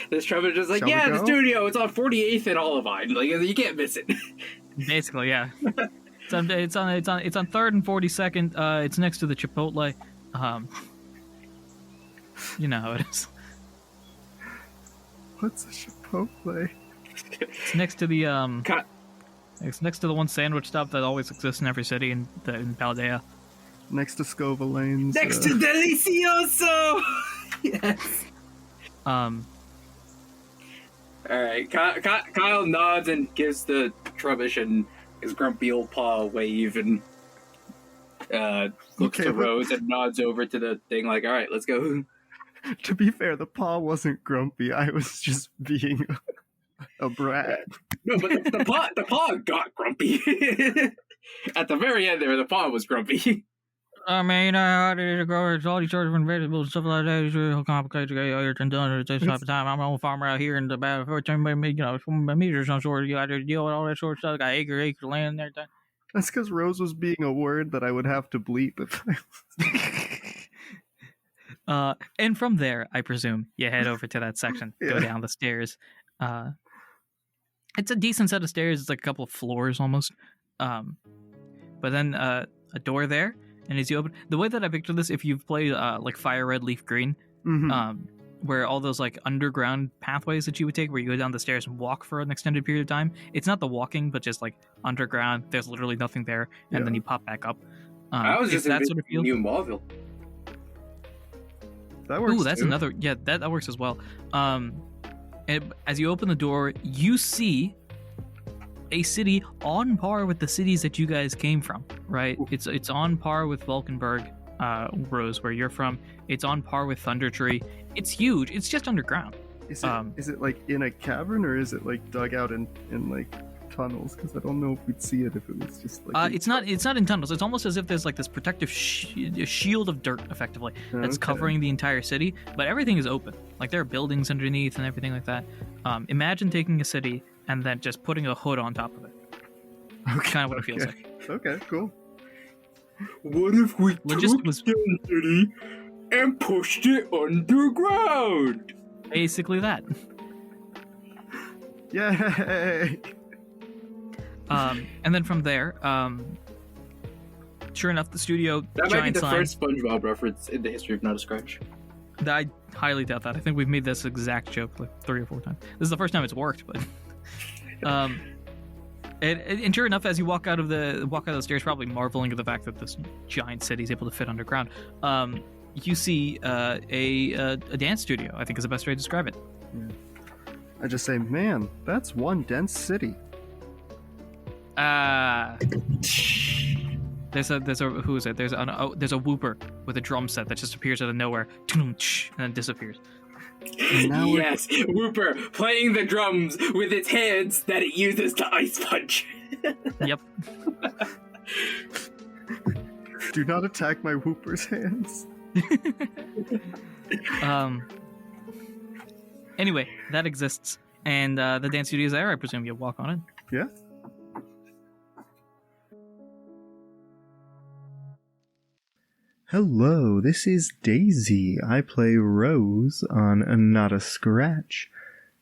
This Trevor just like, Shall we the go? studio, it's on 48th and Olivine. Like, you can't miss it. Basically, yeah. It's on 3rd and 42nd. It's next to the Chipotle. You know how it is. What's a Chipotle? It's next to the It's next to the one sandwich stop that always exists in every city in Paldea. Next to Scova Lanes. Next to Delicioso! Yes. All right, Kyle nods and gives the Trubbish and his grumpy old paw a wave and looks to Rose and nods over to the thing like, all right, let's go. To be fair, the paw wasn't grumpy. I was just being a brat. No, but the paw got grumpy. At the very end there, the paw was grumpy. I mean, how did it go? It's all these sorts of vegetables and stuff like that. It's really complicated to get everything done at this type of time. I'm an old farmer out here in about 14 meters or some sort. You got to deal with all that sort of stuff. Got acre of land and everything. That's because Rose was being a word that I would have to bleep if I and from there, I presume, you head over to that section, go down the stairs. It's a decent set of stairs. It's like a couple of floors almost. But then a door there. And as you open, the way that I picture this, if you've played like Fire Red Leaf Green, where all those like underground pathways that you would take, where you go down the stairs and walk for an extended period of time, it's not the walking, but just like underground. There's literally nothing there, and then you pop back up. I was just that sort of feel. New Mauville. That works. Ooh, that's too. another. Yeah, that works as well. And as you open the door, you see a city on par with the cities that you guys came from, right? It's on par with Vulcanburg, Rose, where you're from. It's on par with Thunder Tree. It's huge. It's just underground. Is it like in a cavern, or is it like dug out in like tunnels? Because I don't know if we'd see it if it was just like. It's not in tunnels. It's almost as if there's like this protective shield of dirt, effectively, that's covering the entire city. But everything is open. Like there are buildings underneath and everything like that. Imagine taking a city and then just putting a hood on top of it. Okay, Kind of what it feels like. Okay, cool. What if we Well, took just was- the city and pushed it underground? Basically that. Yay! And then from there, sure enough, the studio That might be giant the sign. first SpongeBob reference in the history of Not a Scratch. I highly doubt that. I think we've made this exact joke like 3 or 4 times. This is the first time it's worked, but and sure enough, as you walk out of the stairs, probably marveling at the fact that this giant city is able to fit underground, you see a dance studio. I think is the best way to describe it. I just say, man, that's one dense city. There's a who is it? There's a whooper with a drum set that just appears out of nowhere, and then disappears. Now Yes, Whooper playing the drums with its hands that it uses to ice punch. Yep. Do not attack my Whooper's hands. Anyway, that exists, and the dance studio is there. I presume you walk on it. Yeah. Hello, this is Daisy. I play Rose on Not a Scratch.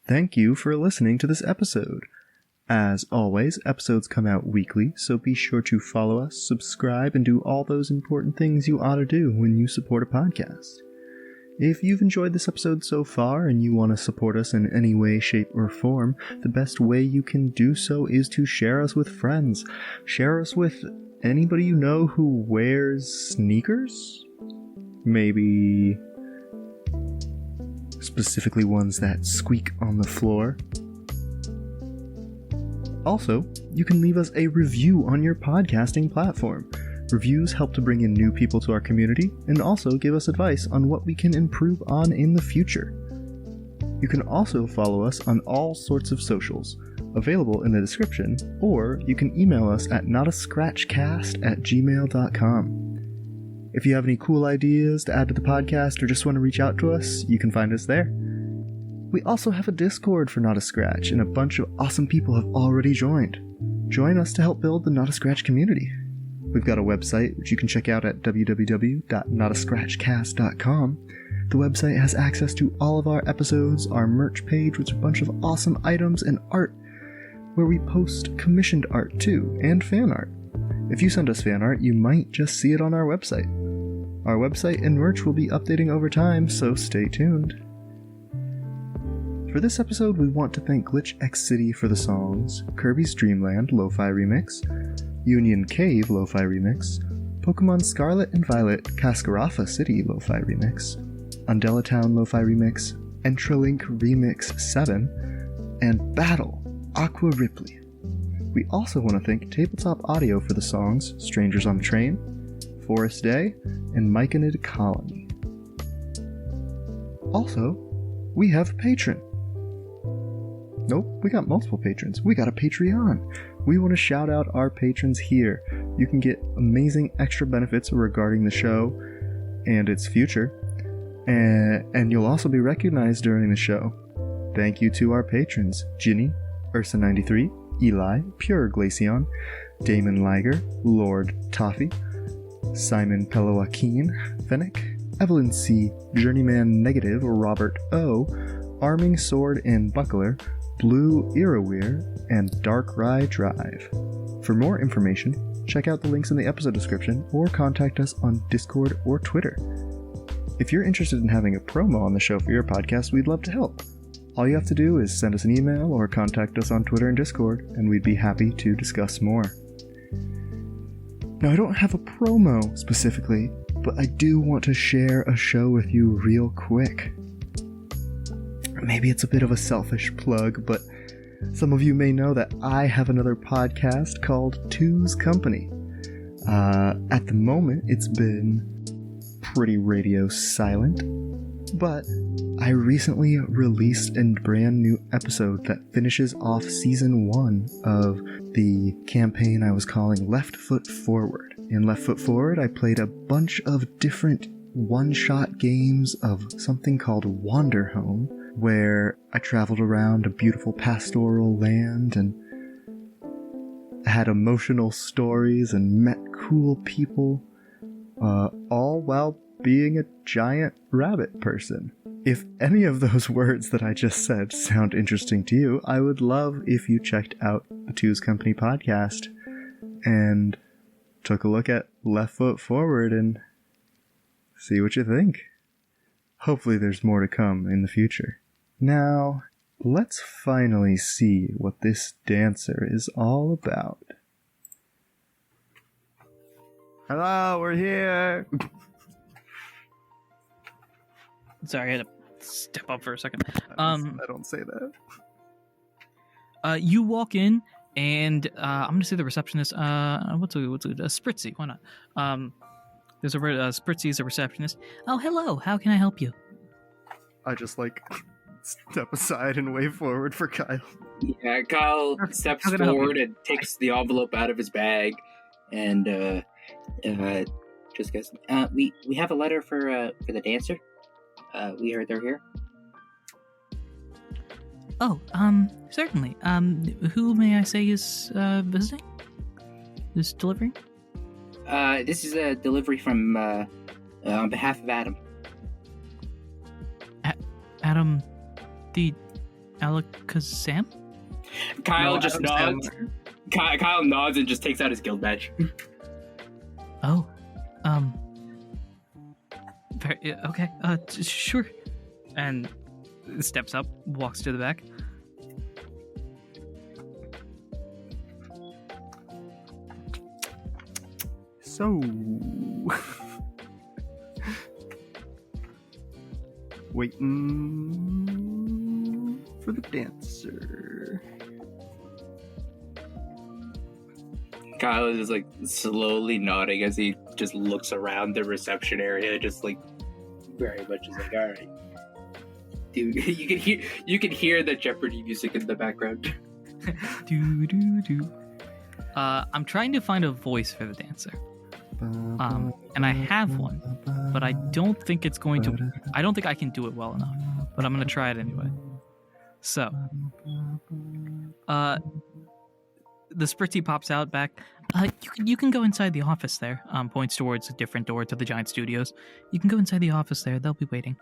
Thank you for listening to this episode. As always, episodes come out weekly, so be sure to follow us, subscribe, and do all those important things you ought to do when you support a podcast. If you've enjoyed this episode so far and you want to support us in any way, shape, or form, the best way you can do so is to share us with friends. Share us with anybody you know who wears sneakers? Maybe specifically ones that squeak on the floor. Also, you can leave us a review on your podcasting platform. Reviews help to bring in new people to our community and also give us advice on what we can improve on in the future. You can also follow us on all sorts of socials, available in the description, or you can email us at notascratchcast@gmail.com. If you have any cool ideas to add to the podcast or just want to reach out to us, you can find us there. We also have a Discord for Not a Scratch, and a bunch of awesome people have already joined. Join us to help build the Not a Scratch community. We've got a website, which you can check out at www.notascratchcast.com. The website has access to all of our episodes, our merch page, which is a bunch of awesome items and art, where we post commissioned art too, and fan art. If you send us fan art, you might just see it on our website. Our website and merch will be updating over time, so stay tuned. For this episode, we want to thank Glitch X City for the songs, Kirby's Dreamland Lo-Fi Remix, Union Cave Lo-Fi Remix, Pokemon Scarlet and Violet Cascarafa City Lo-Fi Remix, Undella Town Lo-Fi Remix, Entralink Remix 7, and Battle, Aqua Ripley. We also want to thank Tabletop Audio for the songs Strangers on the Train, Forest Day, and Myconid Colony. Also, we have a patron. Nope, we got multiple patrons. We got a Patreon. We want to shout out our patrons here. You can get amazing extra benefits regarding the show and its future, and you'll also be recognized during the show. Thank you to our patrons, Ginny, Ursa93, Eli, Pure Glaceon, Damon Liger, Lord Toffee, Simon Peloakin, Fennec, Evelyn C, Journeyman Negative, Robert O, Arming Sword and Buckler, Blue Irawir, and Dark Rye Drive. For more information, check out the links in the episode description or contact us on Discord or Twitter. If you're interested in having a promo on the show for your podcast, we'd love to help. All you have to do is send us an email or contact us on Twitter and Discord, and we'd be happy to discuss more. Now, I don't have a promo specifically, but I do want to share a show with you real quick. Maybe it's a bit of a selfish plug, but some of you may know that I have another podcast called Two's Company. At the moment, it's been pretty radio silent, but I recently released a brand new episode that finishes off season 1 of the campaign I was calling Left Foot Forward. In Left Foot Forward, I played a bunch of different one-shot games of something called Wander Home, where I traveled around a beautiful pastoral land and had emotional stories and met cool people, all while being a giant rabbit person. If any of those words that I just said sound interesting to you, I would love if you checked out the Two's Company podcast and took a look at Left Foot Forward and see what you think. Hopefully there's more to come in the future. Now, let's finally see what this dancer is all about. Hello, we're here! Sorry, I had to step up for a second. I don't say that. You walk in, and I'm gonna say the receptionist. What's a Spritzy? Why not? There's a Spritzy's a receptionist. Oh, hello. How can I help you? I just step aside and wave forward for Kyle. Yeah, Kyle steps forward and takes the envelope out of his bag, and just goes. We have a letter for the dancer. We heard they're here. Oh, certainly. Who may I say is visiting? Is delivering? This is a delivery from on behalf of Adam. Adam, the Alakazam? Kyle just nods. Kyle nods and just takes out his guild badge. Oh, okay. Sure. And steps up, walks to the back. So, waiting for the dancer. Kyle is just slowly nodding as he just looks around the reception area, just very much is all right. Dude, you can hear the Jeopardy music in the background. do do do. I'm trying to find a voice for the dancer. And I have one, but I don't think it's going to. I don't think I can do it well enough. But I'm gonna try it anyway. So, the Spritzy pops out back. You can go inside the office there. Points towards a different door to the giant studios. You can go inside the office there. They'll be waiting.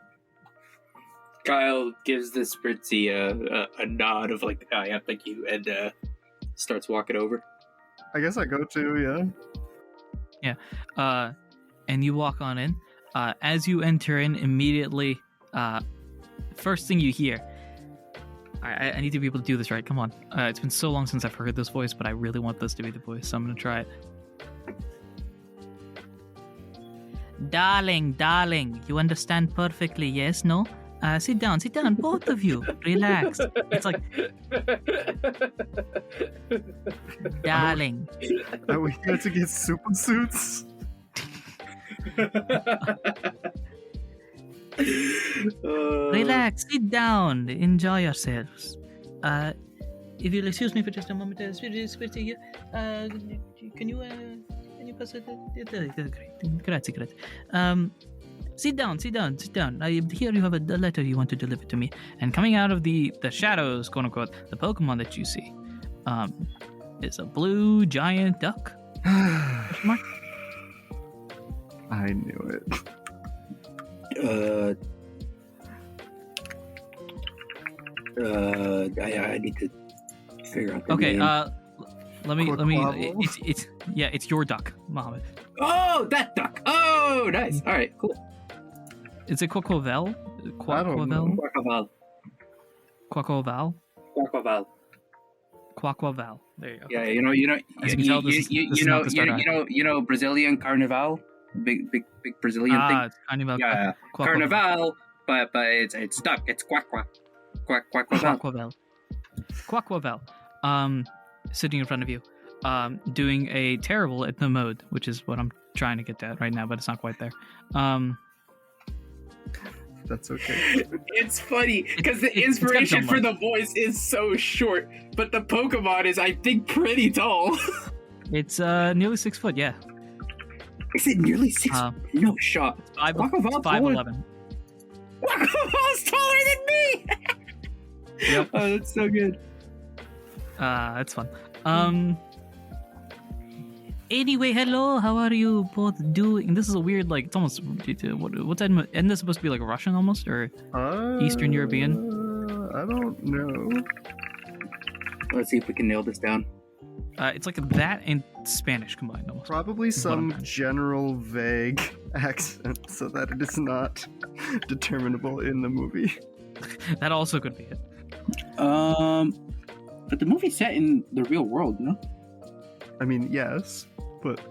Kyle gives the Spritzy a nod of yeah, thank you, and starts walking over. I guess I go too, yeah. Yeah. And you walk on in. As you enter in, immediately, first thing you hear. I need to be able to do this right. Come on. It's been so long since I've heard this voice, but I really want this to be the voice, so I'm going to try it. Darling, you understand perfectly, yes, no? Sit down, both of you. Relax. It's like, darling. Are we here to get super suits? Relax, sit down, enjoy yourselves. If you'll excuse me for just a moment, can you pass it? Grazie. Sit down. Here you have a letter you want to deliver to me. And coming out of the shadows, quote unquote, the Pokemon that you see, is a blue giant duck. Question mark? I knew it. I need to figure out the Okay, name. let me. Quaquaval? It's your duck, Mohammed. Oh, that duck! Oh, nice. All right, cool. Is it Quaquaval? I don't know. Quaquaval. Quaquaval. Quaquaval. Quaquaval. There you go. Yeah, As you can tell, this is not the start I had. Brazilian Carnival, big Brazilian thing. It's Carnival. Yeah, Quaquaval. Carnival, but it's duck. It's quaquaval. Quaquaval. Sitting in front of you, doing a terrible ethno mode, which is what I'm trying to get at right now, but it's not quite there. That's okay. It's funny because the it's inspiration got for the voice is so short, but the Pokemon is, I think, pretty tall. It's nearly 6 foot. Yeah, Is it nearly 6? No shot. Quaquaval's 5'11". Quaquaval's taller than me. Yep. Oh, that's so good. That's fun. Anyway, hello. How are you both doing? This is a weird, like, it's almost what's that? Isn't this supposed to be like Russian almost, or Eastern European? I don't know. Let's see if we can nail this down. It's like that and Spanish combined almost. Probably Is what I'm some trying to- general vague accent so that it is not determinable in the movie. That also could be it. But the movie's set in the real world, no? I mean, yes, but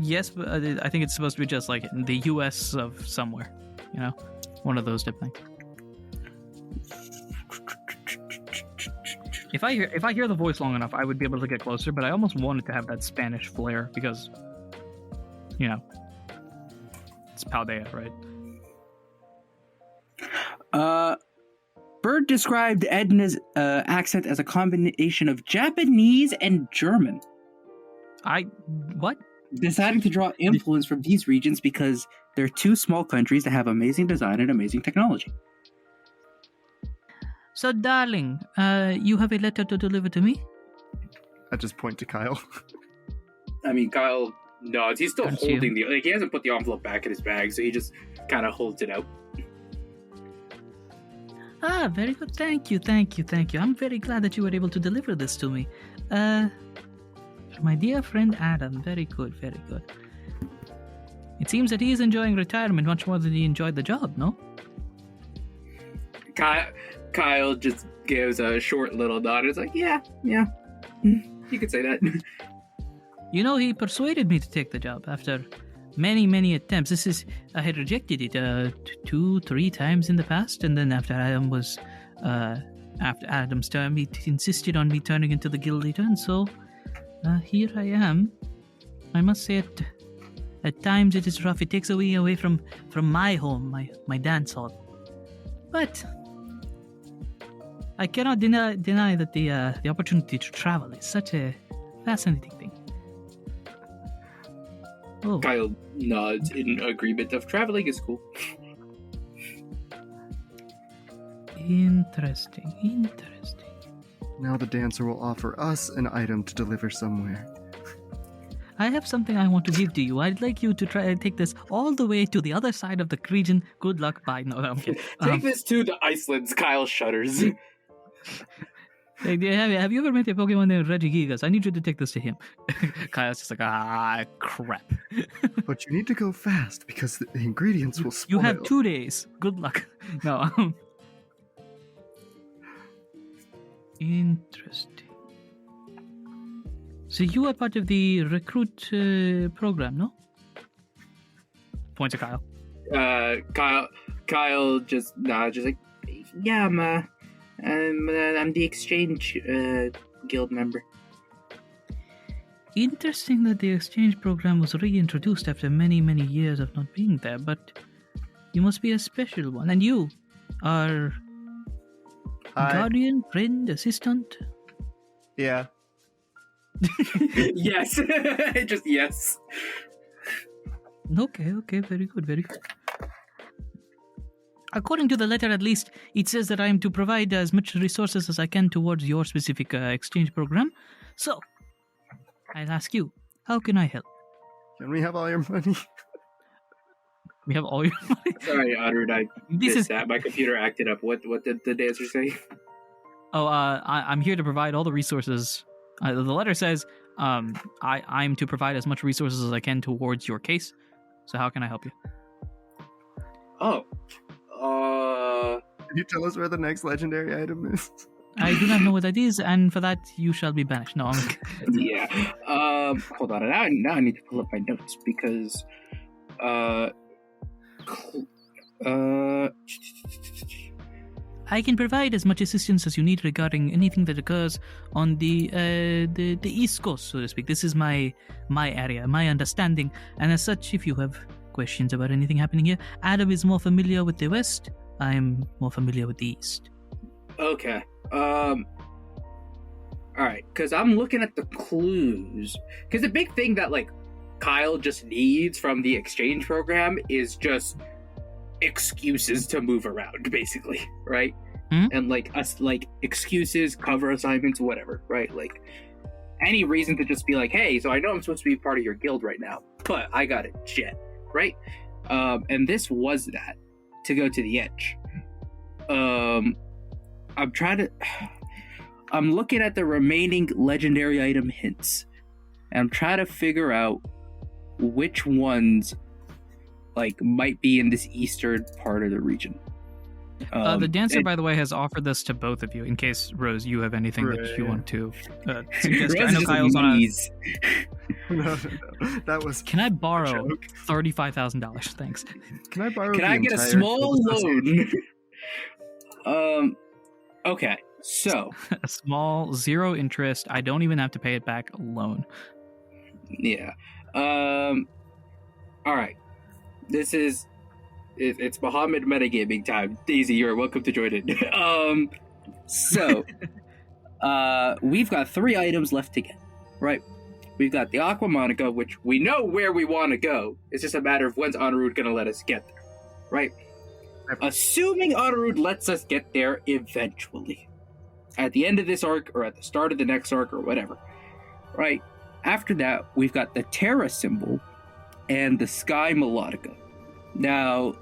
Yes, but I think it's supposed to be just like in the U.S. of somewhere, you know, one of those type things. If I hear the voice long enough, I would be able to get closer. But I almost wanted to have that Spanish flair because, you know, it's Paldea, right? Bird described Edna's accent as a combination of Japanese and German, What? deciding to draw influence from these regions because they're two small countries that have amazing design and amazing technology. So, darling, you have a letter to deliver to me? I just point to Kyle. I mean, Kyle nods. He's still Don't holding he hasn't put the envelope back in his bag, so he just kind of holds it out. Ah, very good. Thank you. I'm very glad that you were able to deliver this to me. My dear friend Adam, very good. It seems that he is enjoying retirement much more than he enjoyed the job, no? Kyle just gives a short little nod. It's like, yeah, you could say that. You know, he persuaded me to take the job after many attempts. I had rejected it 2-3 times in the past, and then after Adam's term, he insisted on me turning into the guild leader, and so here I am. I must say, at times it is rough. It takes away from my home, my dance hall. But I cannot deny that the opportunity to travel is such a fascinating thing. Oh. Kyle nods in agreement of traveling is cool. Interesting. Now the dancer will offer us an item to deliver somewhere. I have something I want to give to you. I'd like you to try and take this all the way to the other side of the region. Good luck. Bye. No, I'm kidding. Take this to the Icelands. Kyle shudders. Have you ever met a Pokemon named Regigigas? I need you to take this to him. Kyle's just like, crap. But you need to go fast because the ingredients will spoil. You have 2 days. Good luck. No. Interesting. So you are part of the recruit program, no? Point to Kyle. Kyle just nods, just like, yeah, I'm the exchange guild member. Interesting that the exchange program was reintroduced after many, many years of not being there, but you must be a special one. And you are guardian, friend, assistant? Yeah. Yes. Just yes. Okay, very good, very good. According to the letter, at least, it says that I am to provide as much resources as I can towards your specific exchange program. So, I'll ask you, how can I help? Can we have all your money? We have all your money. Sorry, Anirudh, I missed that. My computer acted up. What did the dancer say? Oh, I'm here to provide all the resources. The letter says, I'm to provide as much resources as I can towards your case. So how can I help you? Oh, Can you tell us where the next legendary item is? I do not know what that is, and for that you shall be banished. No, yeah. Hold on. Now I need to pull up my notes because, I can provide as much assistance as you need regarding anything that occurs on the East Coast, so to speak. This is my area, my understanding, and as such, if you have questions about anything happening here, Adam is more familiar with the West. I am more familiar with the East. Okay. All right, because I'm looking at the clues. Because the big thing that like Kyle just needs from the exchange program is just excuses to move around, basically, right? And like us, like excuses, cover assignments, whatever, right? Like any reason to just be like, hey, so I know I'm supposed to be part of your guild right now, but I got a jet, right? And this was that to go to the edge. I'm looking at the remaining legendary item hints, and I'm trying to figure out which ones like might be in this eastern part of the region. The dancer, by the way, has offered this to both of you in case, Rose, you have anything that you want to suggest. I know Kyle's on a... No. That was. Can I borrow $35,000? Thanks. Can I borrow? Can I get a small loan? Okay, so a small, zero interest. I don't even have to pay it back loan. Yeah. All right. This is. It's Bahamut metagaming time. Daisy, you're welcome to join in. So, we've got 3 items left to get, right? We've got the Aqua Monica, which we know where we want to go. It's just a matter of when's Anirudh going to let us get there, right? Assuming Anirudh lets us get there eventually. At the end of this arc, or at the start of the next arc, or whatever, right? After that, we've got the Terra symbol and the Sky Melodica. Now,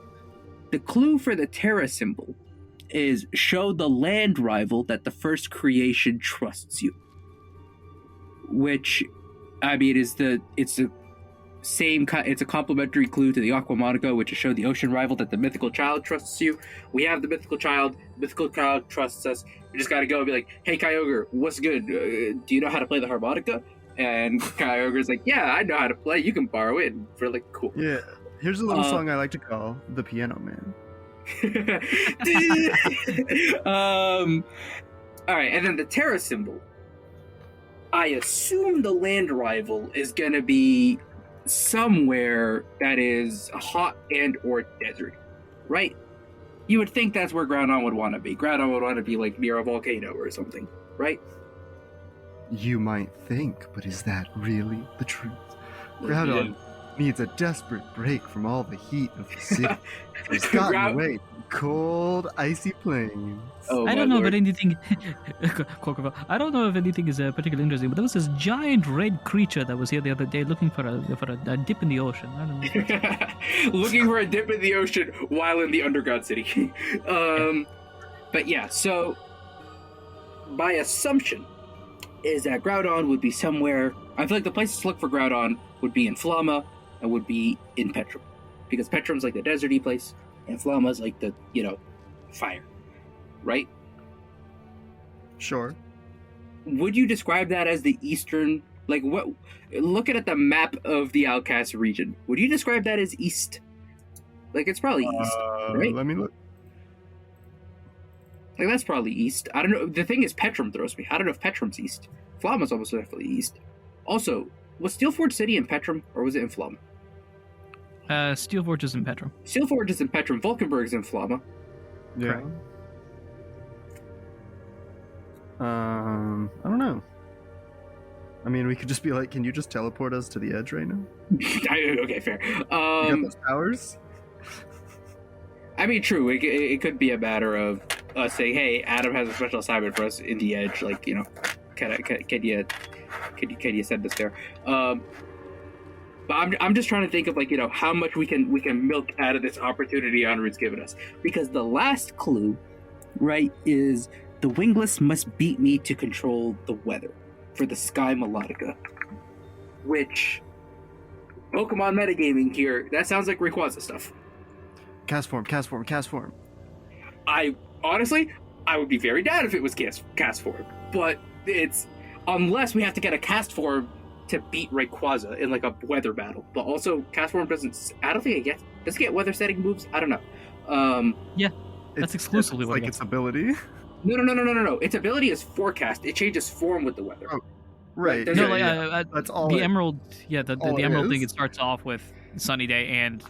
the clue for the Terra symbol is show the land rival that the first creation trusts you. Which, I mean, it's a complementary clue to the Aqua Monica, which is show the ocean rival that the mythical child trusts you. We have the mythical child trusts us. We just gotta go and be like, hey Kyogre, what's good? Do you know how to play the harmonica? And Kyogre's like, yeah, I know how to play. You can borrow it. And we're like, cool. Yeah. Here's a little song I like to call The Piano Man. Alright, and then the Terra symbol. I assume the land rival is gonna be somewhere that is hot and or desert, right? You would think that's where Groudon would want to be. Groudon would want to be like near a volcano or something, right? You might think, but is that really the truth? Groudon needs a desperate break from all the heat of the city. He's gotten away from cold, icy plains. Oh, I don't know about anything. I don't know if anything is particularly interesting, but there was this giant red creature that was here the other day looking for a dip in the ocean. I don't know. Looking for a dip in the ocean while in the underground city. But yeah, so my assumption is that Groudon would be somewhere. I feel like the places to look for Groudon would be in Flama and would be in Petrum. Because Petrum's like the deserty place, and Flama's like the, fire. Right? Sure. Would you describe that as the eastern, like looking at the map of the Outcast region, would you describe that as east? Like, it's probably east, right? Let me look. Like, that's probably east. I don't know. The thing is, Petrum throws me. I don't know if Petrum's east. Flama's almost definitely east. Also, was Steelforge City in Petrum, or was it in Flama? Steelforge is in Petrum. Steelforge is in Petrum. Vulcanburg's in Flama. Yeah. Correct. I don't know. I mean, we could just be like, can you just teleport us to the edge right now? Okay, fair. You got those powers? I mean, true. It could be a matter of us saying, "Hey, Adam has a special assignment for us in the edge. Like, you know, can you send us there?" But I'm just trying to think of, like, you know, how much we can milk out of this opportunity Anirudh's given us, because the last clue, right, is the wingless must beat me to control the weather for the Sky Melodica, which Pokemon metagaming here, that sounds like Rayquaza stuff. Cast form. I honestly, I would be very down if it was cast form, but it's unless we have to get a cast form to beat Rayquaza in like a weather battle. But also, cast form doesn't. I don't think does it get weather setting moves? I don't know. Yeah, that's exclusively what like it its ability. No. Its ability is forecast. It changes form with the weather. Oh, right. There's No, That's all. the Emerald. Yeah, the all it Emerald thing. is? It starts off with Sunny Day and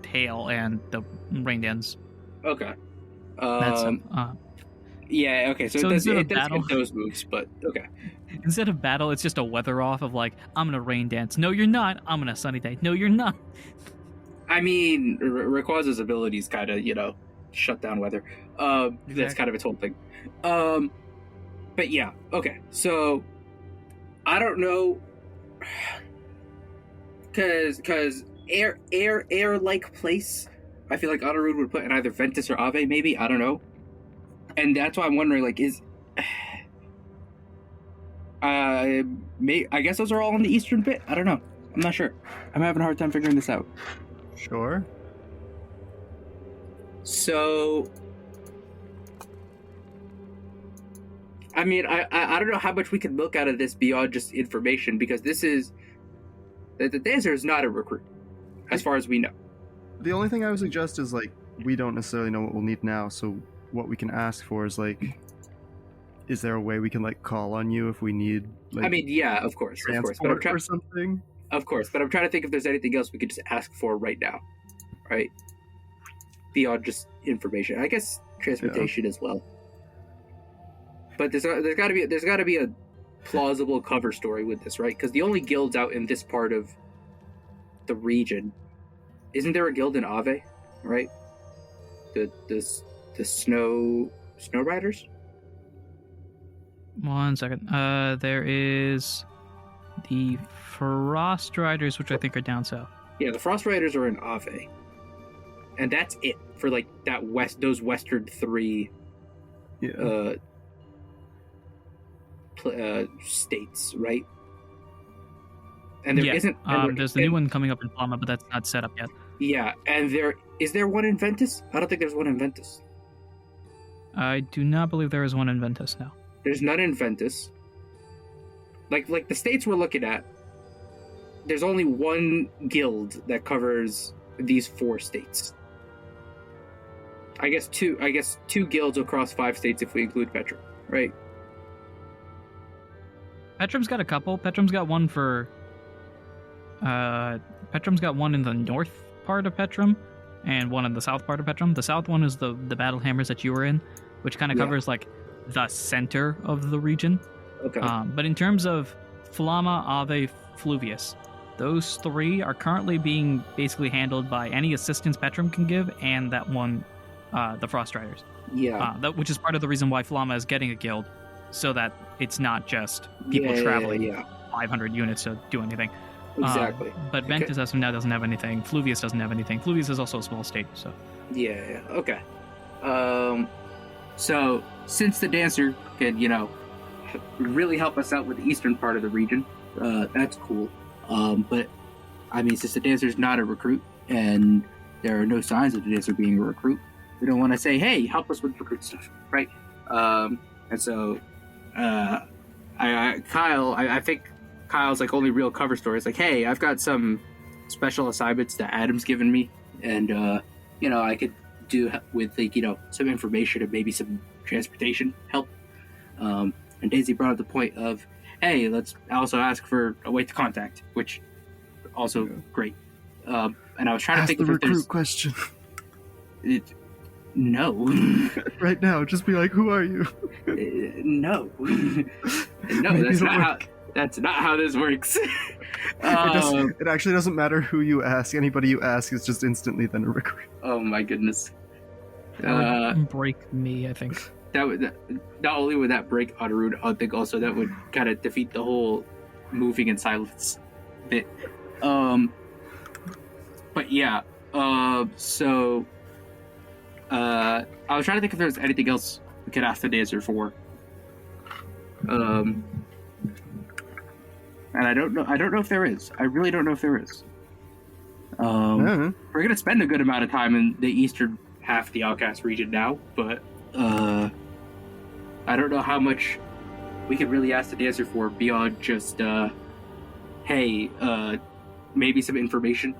Hail and the Rain Dance. Okay. That's Yeah. Okay. So it instead does of battle, get those moves, but okay. instead of battle, it's just a weather off of like, I'm gonna Rain Dance. No, you're not. I'm gonna Sunny Day. No, you're not. I mean, Rayquaza's abilities kind of, you know, shut down weather. That's Exactly. kind of its whole thing. But yeah, okay. So I don't know, because air like place. I feel like Anirudh would put in either Ventus or Ave, maybe. I don't know, and that's why I'm wondering, like, is I guess those are all in the eastern bit. I don't know. I'm not sure. I'm having a hard time figuring this out. Sure. So, I mean, I don't know how much we can milk out of this beyond just information, because this is the dancer is not a recruit, as far as we know. The only thing I would suggest is, like, we don't necessarily know what we'll need now, so what we can ask for is, like, is there a way we can, like, call on you if we need, like, I mean, yeah, of course, but I'm transport trying, or something? of course, but I'm trying to think if there's anything else we could just ask for right now, right? Beyond just information, I guess transportation as well. But there's got to be a plausible cover story with this, right? Because the only guilds out in this part of the region, isn't there a guild in Ave, right? The snow riders. One second. There is the Frost Riders, which I think are down south. Yeah, the Frost Riders are in Ave, and that's it for like those western three Yeah. states, right? And there Yeah. not There's the new one coming up in Palma, but that's not set up yet. Yeah, and is there one in Ventus? I don't think there's one in Ventus. I do not believe there is one in Ventus now. There's none in Ventus. Like the states we're looking at, there's only one guild that covers these 4 states. I guess two guilds across 5 states if we include Petra, right? Petrum's got a couple. Petrum's got one for. Petrum's got one in the north part of Petrum, and one in the south part of Petrum. The south one is the Battle Hammers that you were in, which kind of Yeah. covers like the center of the region. Okay. But in terms of Flama, Ave, Fluvius, those 3 are currently being basically handled by any assistance Petrum can give, and that one, the Frost Riders. Yeah. Which is part of the reason why Flama is getting a guild, so that it's not just people traveling Yeah. 500 units to do anything. Exactly. But Ventus as of now doesn't have anything. Fluvius doesn't have anything. Fluvius is also a small state, so. Yeah. Okay. So since the dancer could, you know, really help us out with the eastern part of the region, that's cool. But I mean, since the dancer's not a recruit and there are no signs of the dancer being a recruit, we don't want to say, "Hey, help us with recruit stuff," right? And so, I think Kyle's like only real cover story is like, "Hey, I've got some special assignments that Adam's given me, and I could do with some information and maybe some transportation help. And Daisy brought up the point of, hey, let's also ask for a way to contact, which also great. And I was trying to think the if recruit there's question. No. Right now, just be like, who are you? No. No, Maybe that's not how this works. It actually doesn't matter who you ask. Anybody you ask is just instantly then a recruit. Oh my goodness. That would break me, I think. That not only would that break Anirudh, I think also that would kind of defeat the whole moving in silence bit. But yeah. So I was trying to think if there's anything else we could ask the dancer for. And I don't know if there is. I really don't know if there is. We're gonna spend a good amount of time in the eastern half of the Outcast region now, but I don't know how much we could really ask the dancer for beyond just hey, maybe some information,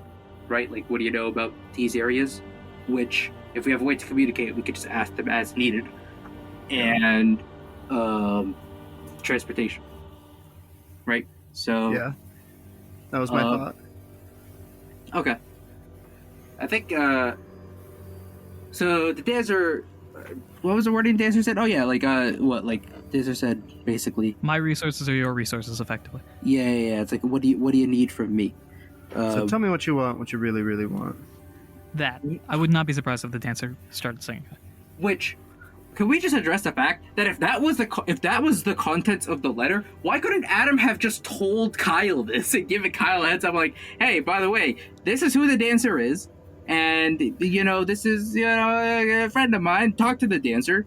right? Like, what do you know about these areas? Which, if we have a way to communicate, we could just ask them as needed. And transportation, right? So yeah, that was my thought. Okay, I think so. The dancer, what was the wording dancer said? Oh yeah, like dancer said basically, my resources are your resources, effectively. Yeah. It's like, what do you need from me? So tell me what you want, what you really, really want. That I would not be surprised if the dancer started singing. Which, can we just address the fact that if that was the contents of the letter, why couldn't Adam have just told Kyle this and given Kyle a heads up, like, hey, by the way, this is who the dancer is, and this is a friend of mine. Talk to the dancer.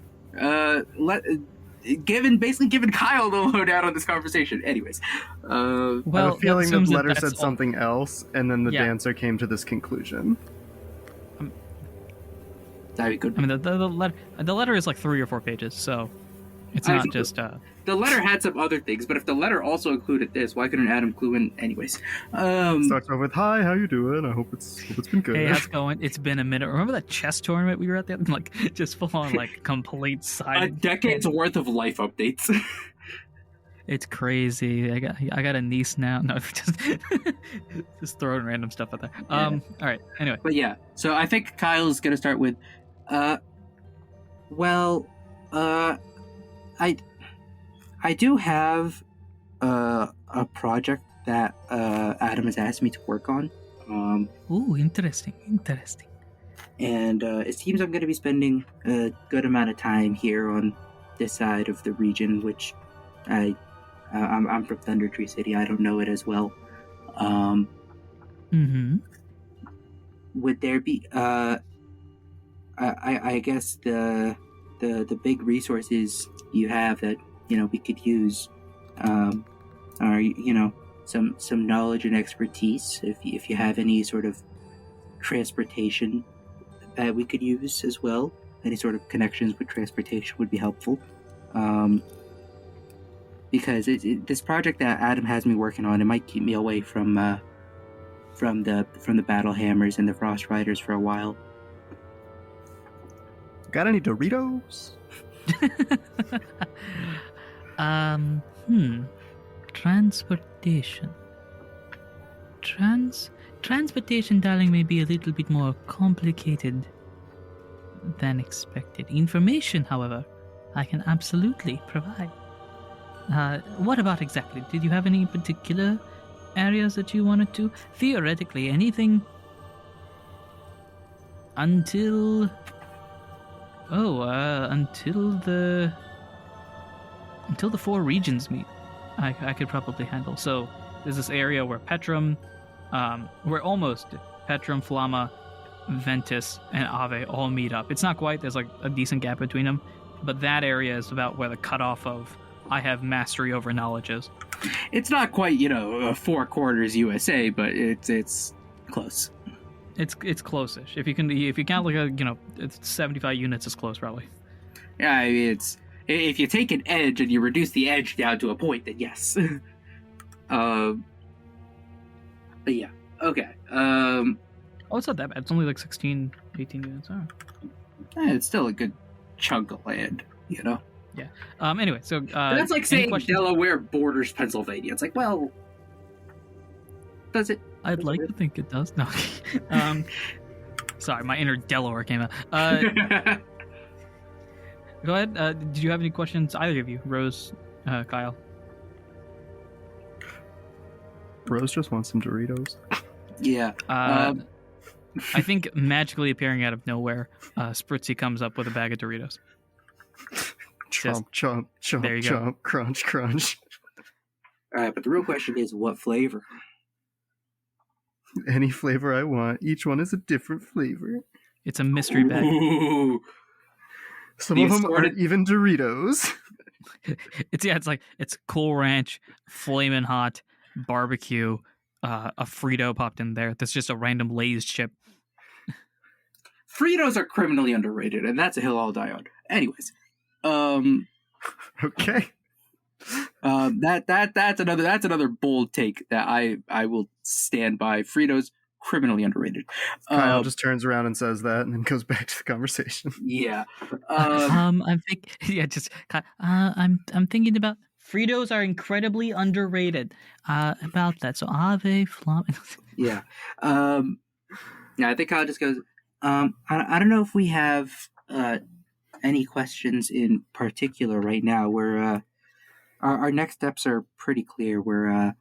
Given Kyle the lowdown on this conversation. Anyways, I have a feeling the letter said something else, and then the dancer came to this conclusion. That'd be good. I mean, the letter is like 3 or 4 pages, so it's not just. The letter had some other things, but if the letter also included this, why couldn't Adam clue in? Anyways, starts off with, "Hi, how you doing? I hope it's been good." Hey, how's it going? It's been a minute. Remember that chess tournament we were at? Like, just full on like complete side. A decade's worth of life updates. It's crazy. I got a niece now. No, just throwing random stuff out there. All right. Anyway, but yeah. So I think Kyle's gonna start with, I do have a project that Adam has asked me to work on. Ooh, interesting. And it seems I'm going to be spending a good amount of time here on this side of the region, which I'm from Thunder Tree City. I don't know it as well. Would there be? I guess the big resources you have that we could use are some knowledge and expertise. If you have any sort of transportation that we could use as well, any sort of connections with transportation would be helpful. Because this project that Adam has me working on, it might keep me away from the Battle Hammers and the Frost Riders for a while. Got any Doritos? Transportation. Transportation, darling, may be a little bit more complicated than expected. Information, however, I can absolutely provide. What about exactly? Did you have any particular areas that you wanted to? Theoretically, anything until the 4 regions meet, I could probably handle. So there's this area where Petrum, where almost Petrum, Flamma, Ventus, and Ave all meet up. It's not quite, there's like a decent gap between them, but that area is about where the cutoff of I have mastery over knowledge is. It's not quite, 4 quarters USA, but it's close. It's close-ish. If you count like it's 75 units is close probably. Yeah, I mean, it's if you take an edge and you reduce the edge down to a point, then yes. But yeah, okay. Oh, it's not that bad. It's only like 16 18 units. All right. It's still a good chunk of land, you know. Anyway, so But that's like any saying questions? Delaware borders Pennsylvania. It's like, well, does it? I'd like to think it does. No. Sorry, my inner Delaware came out. Go ahead. Did you have any questions, either of you, Rose, Kyle? Rose just wants some Doritos. Yeah. I think magically appearing out of nowhere, Spritzy comes up with a bag of Doritos. Chomp, chomp, chomp, There you go. chomp, crunch, crunch. All right, but the real question is, what flavor? Any flavor I want. Each one is a different flavor. It's a mystery bag. Ooh. Some The of them assorted- aren't even Doritos. It's Cool Ranch, Flamin' Hot, barbecue, a Frito popped in there. That's just a random Lay's chip. Fritos are criminally underrated, and that's a hill I'll die on. Anyways, Okay. that's another bold take that I will stand by. Fritos criminally underrated. Kyle just turns around and says that, and then goes back to the conversation. Yeah. I'm thinking about Fritos are incredibly underrated. About that, so Ave Flam. Yeah. Yeah, I think Kyle just goes, I don't know if we have any questions in particular right now. We're our next steps are pretty clear. We're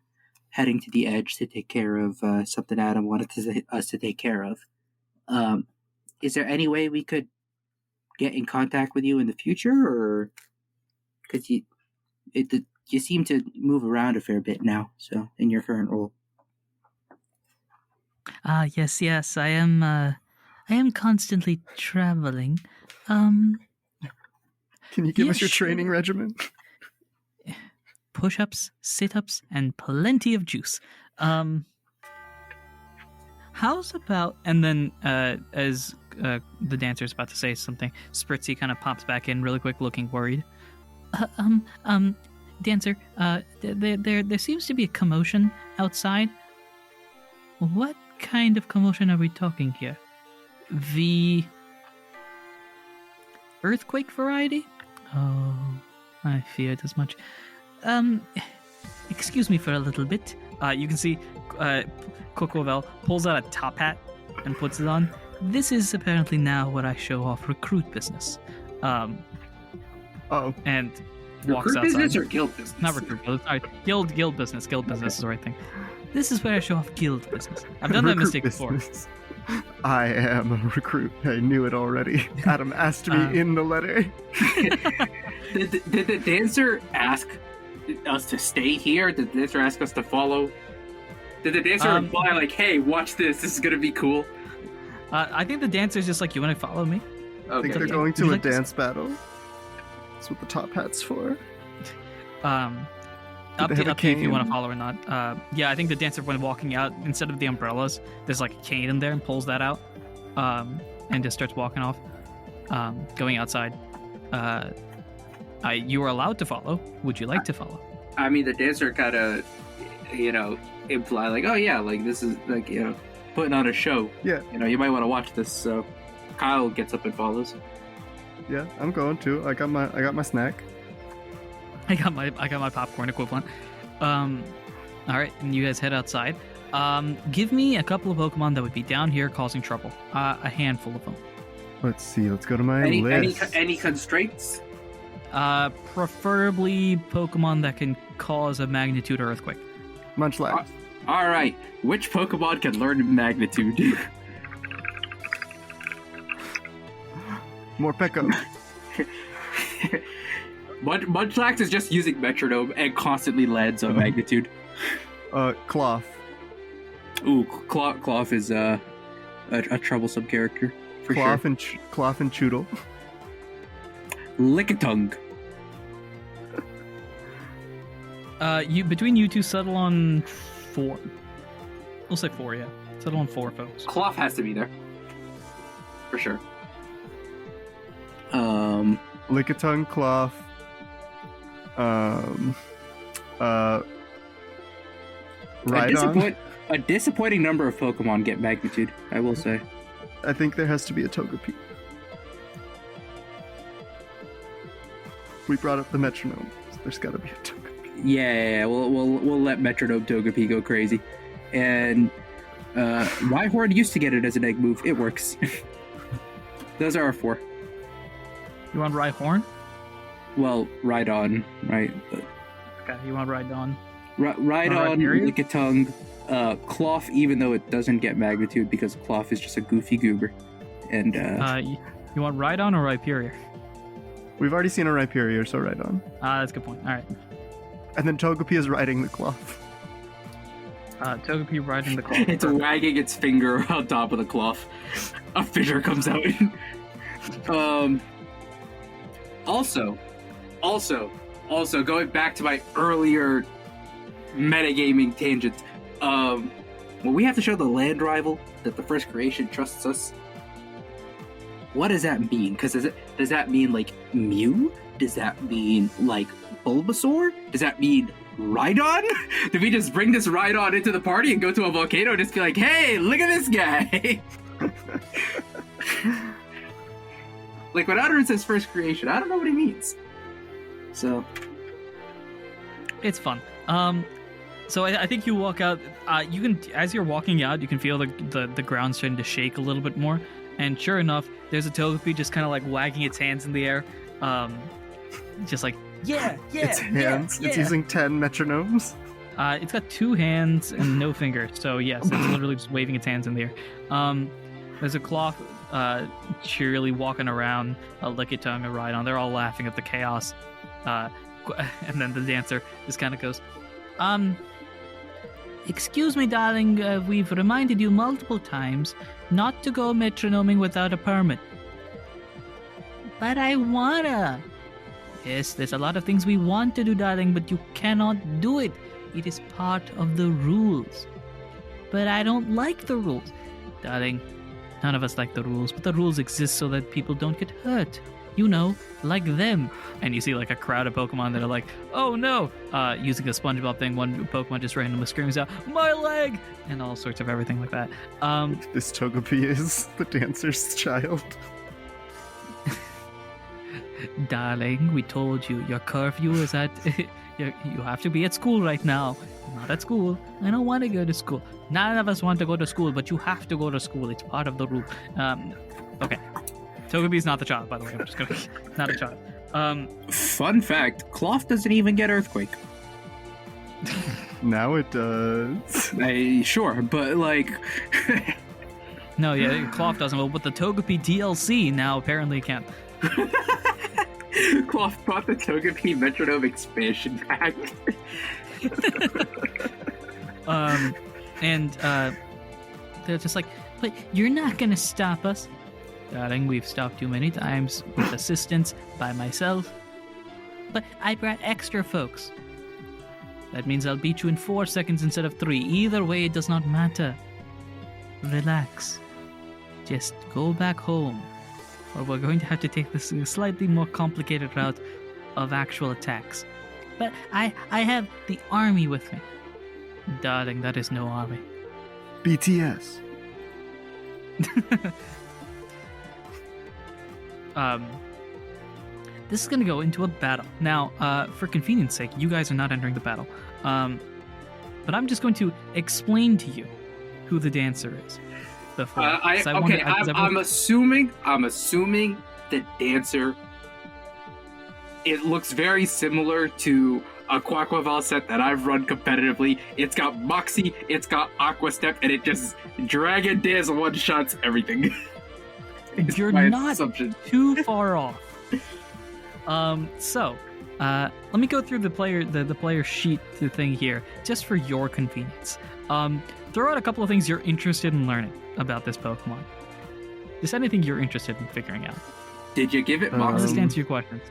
heading to the edge to take care of something Adam wanted us to take care of. Is there any way we could get in contact with you in the future, or because you seem to move around a fair bit now, so in your current role? Yes, I am constantly traveling. Can you give Yeah, us your sure. training regimen? Push-ups, sit-ups, and plenty of juice. How's about... And then, as the dancer's about to say something, Spritzy kind of pops back in really quick, looking worried. Dancer, there seems to be a commotion outside. What kind of commotion are we talking here? The earthquake variety? Oh, I feared as much. Excuse me for a little bit. You can see Cocovel pulls out a top hat and puts it on. This is apparently now where I show off recruit business. And walks Recruit outside. business or guild business? Not recruit business. Sorry, guild business. Guild business is the right thing. This is where I show off guild business. I've done that Recruit mistake before. business. I am a recruit. I knew it already. Adam asked me in the letter. Did the dancer ask us to stay here? Did the dancer ask us to follow? Did the dancer imply like, "Hey, watch this. This is gonna be cool"? I think the dancer's just like, you want to follow me? I think they're Okay. going Would to you a like to- dance battle. That's what the top hat's for. Up they have a to you if you want to cane? follow or not. Yeah, I think the dancer, when walking out, instead of the umbrellas, there's like a cane in there and pulls that out, and just starts walking off, going outside. You are allowed to follow. Would you like to follow? I mean, the dancer kind of, imply like, "Oh yeah, like this is like putting on a show. Yeah. You might want to watch this." So Kyle gets up and follows. Yeah, I'm going to. I got my snack. I got my popcorn equivalent. All right, and you guys head outside. Give me a couple of Pokemon that would be down here causing trouble. A handful of them. Let's see. Let's go to my Any list. any constraints? Preferably Pokemon that can cause a magnitude earthquake. Munchlax. All right, which Pokemon can learn magnitude? Morpeko. Munchlax is just using metronome and constantly lands on magnitude. Cloth. Ooh, Cloth is a troublesome character for Cloth sure. Cloth and Choodle. Lickitung. Between you two, settle on 4. We'll say 4, yeah. Settle on 4, folks. Cloth has to be there for sure. Lickitung, Cloth. Rhydon. A disappointing number of Pokemon get magnitude, I will say. I think there has to be a Togepi. We brought up the metronome. So there's got to be a Togepi. Yeah, we'll let Metronome Togepi go crazy. And Rhyhorn used to get it as an egg move. It works. Those are our 4. You want Rhyhorn? Well, Rhydon, right? Okay, you want Rhydon? Rhydon, Lickitung, Cloth, even though it doesn't get magnitude because Cloth is just a goofy goober. And you want Rhydon or Rhyperior? We've already seen a Rhyperior, so Rhydon. That's a good point. All right. And then Togepi is riding the cloth. Togepi riding the cloth. It's wagging its finger on top of the cloth. A fissure comes out. Also, going back to my earlier metagaming tangent, when we have to show the land rival that the first creation trusts us, what does that mean? Because does that mean like Mew? Does that mean like Bulbasaur? Does that mean Rhydon? Did we just bring this Rhydon into the party and go to a volcano and just be like, hey, look at this guy? Like when Anirudh says first creation, I don't know what he means. So it's fun. So I think you walk out. You can, as you're walking out, you can feel the ground starting to shake a little bit more. And sure enough, there's a Togepi just kind of like wagging its hands in the air, just like its hands. Yeah. It's using 10 metronomes. It's got 2 hands and no fingers, so yes, it's literally just waving its hands in the air. There's a Cloth cheerily walking around, a Lickitung, a Rhydon. They're all laughing at the chaos. And then the dancer just kind of goes, excuse me, darling, we've reminded you multiple times not to go metronoming without a permit. But I wanna. Yes, there's a lot of things we want to do, darling, but you cannot do it. It is part of the rules. But I don't like the rules. Darling, none of us like the rules, but the rules exist so that people don't get hurt. You know, like them. And you see like a crowd of Pokemon that are like, oh no! Using the SpongeBob thing, one Pokemon just randomly screams out, my leg! And all sorts of everything like that. This Togepi is the dancer's child. Darling, we told you, your curfew is at... you have to be at school right now. Not at school. I don't want to go to school. None of us want to go to school, but you have to go to school. It's part of the rule. Okay. Togepi's not the child, by the way. I'm just kidding. Not a child. Fun fact, Cloth doesn't even get Earthquake. Now it does. Sure, but like... No, yeah, Cloth doesn't. Well, with the Togepi DLC, now apparently it can. Cloth bought the Togepi Metronome expansion pack. They're just like, but you're not gonna stop us. Darling, we've stopped you many times with assistance by myself. But I brought extra folks. That means I'll beat you in 4 seconds instead of 3. Either way, it does not matter. Relax. Just go back home. Or we're going to have to take this slightly more complicated route of actual attacks. But I have the army with me. Darling, that is no army. BTS. This is going to go into a battle. Now, for convenience sake, you guys are not entering the battle. But I'm just going to explain to you who the dancer is. I'm assuming the dancer, it looks very similar to a Quaquaval set that I've run competitively. It's got Moxie, it's got Aqua Step, and it just Dragon Dance one-shots everything. You're not too far off. Let me go through the player sheet thing here, just for your convenience. Throw out a couple of things you're interested in learning about this Pokemon. Just anything you're interested in figuring out. Did you give it Moxie? Just answer your questions.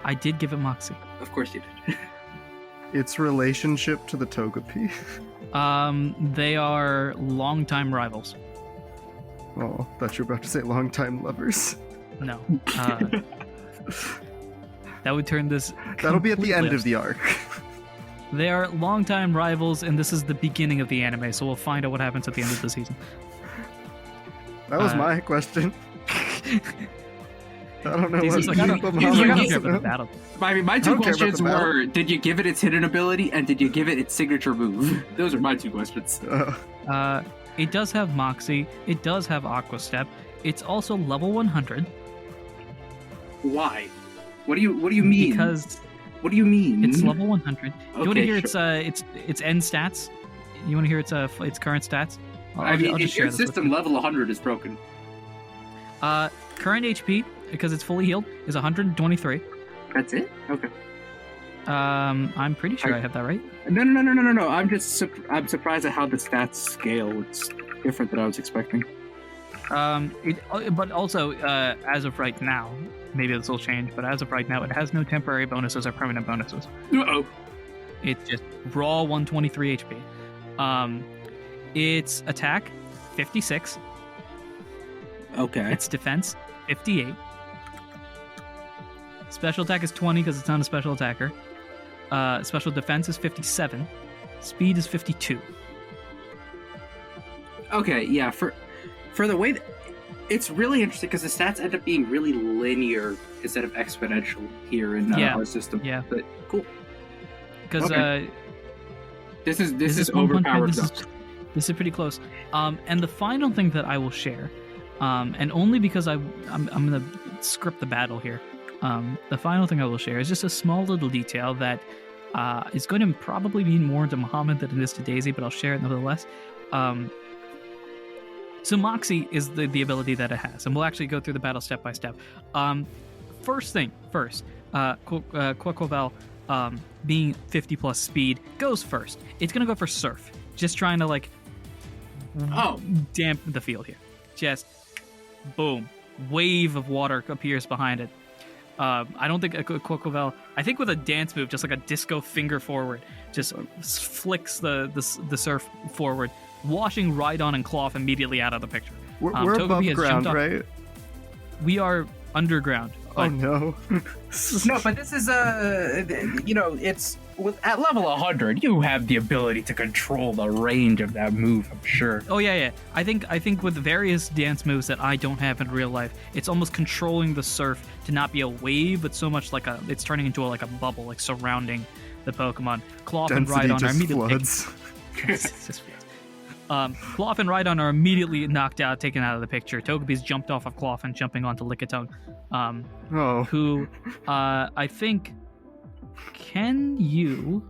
I did give it Moxie. Of course you did. Its relationship to the Togepi. They are longtime rivals. Oh, thought you were about to say longtime lovers. No. That would turn this. That'll be at the end of the arc. They are longtime rivals, and this is the beginning of the anime, so we'll find out what happens at the end of the season. That was my question. I don't know He's what like, people you Muhammad gotta wants care to about the know. battle. My I two don't care about questions the battle. were: did you give it its hidden ability, and did you give it its signature move? Those are my two questions. It does have Moxie. It does have Aqua Step. It's also level 100 Why? What do you mean? because What do you mean? it's level 100. Do you want to Okay, hear sure. its end stats? You want to hear its current stats? I mean, I'll if just share your this with system you. level 100 is broken. Current HP, because it's fully healed, is 123. That's it? Okay. I'm pretty sure I have that right. No. I'm surprised at how the stats scale. It's different than I was expecting. But also, as of right now, maybe this will change, but as of right now, it has no temporary bonuses or permanent bonuses. Uh-oh. It's just raw 123 HP. Its attack, 56. Okay. Its defense, 58. Special attack is 20 because it's not a special attacker. Special defense is 57. Speed is 52. Okay, yeah, for the way that, it's really interesting because the stats end up being really linear instead of exponential here in Yeah, our system. yeah. But cool. Because Okay. This is One Punch Man, overpowered this stuff. is pretty close. And the final thing that I will share, and only because I'm gonna script the battle here. The final thing I will share is just a small little detail that is going to probably mean more to Muhammad than it is to Daisy, but I'll share it nevertheless. So Moxie is the ability that it has, and we'll actually go through the battle step by step. First thing first, Quaquavel, being 50 plus speed, goes first. It's gonna go for Surf, just trying to dampen the field here. Just boom, wave of water appears behind it. I don't think Quaquavel, I think with a dance move, just like a disco finger forward, just flicks the Surf forward, washing Rhydon and Cloth immediately out of the picture. We're Togepi above has ground, jumped off- right? We are underground. Oh no. No, but this is it's at level 100, you have the ability to control the range of that move, I'm sure. Oh yeah. I think with various dance moves that I don't have in real life, it's almost controlling the surf to not be a wave, but so much like it's turning into a bubble, like surrounding the Pokemon. Cloth and Density Rhydon are just immediately floods. It's just floods. Cloth and Rhydon are immediately knocked out, taken out of the picture. Togepi's jumped off of Cloth and jumping onto Lickitung, Oh. who I think. Can you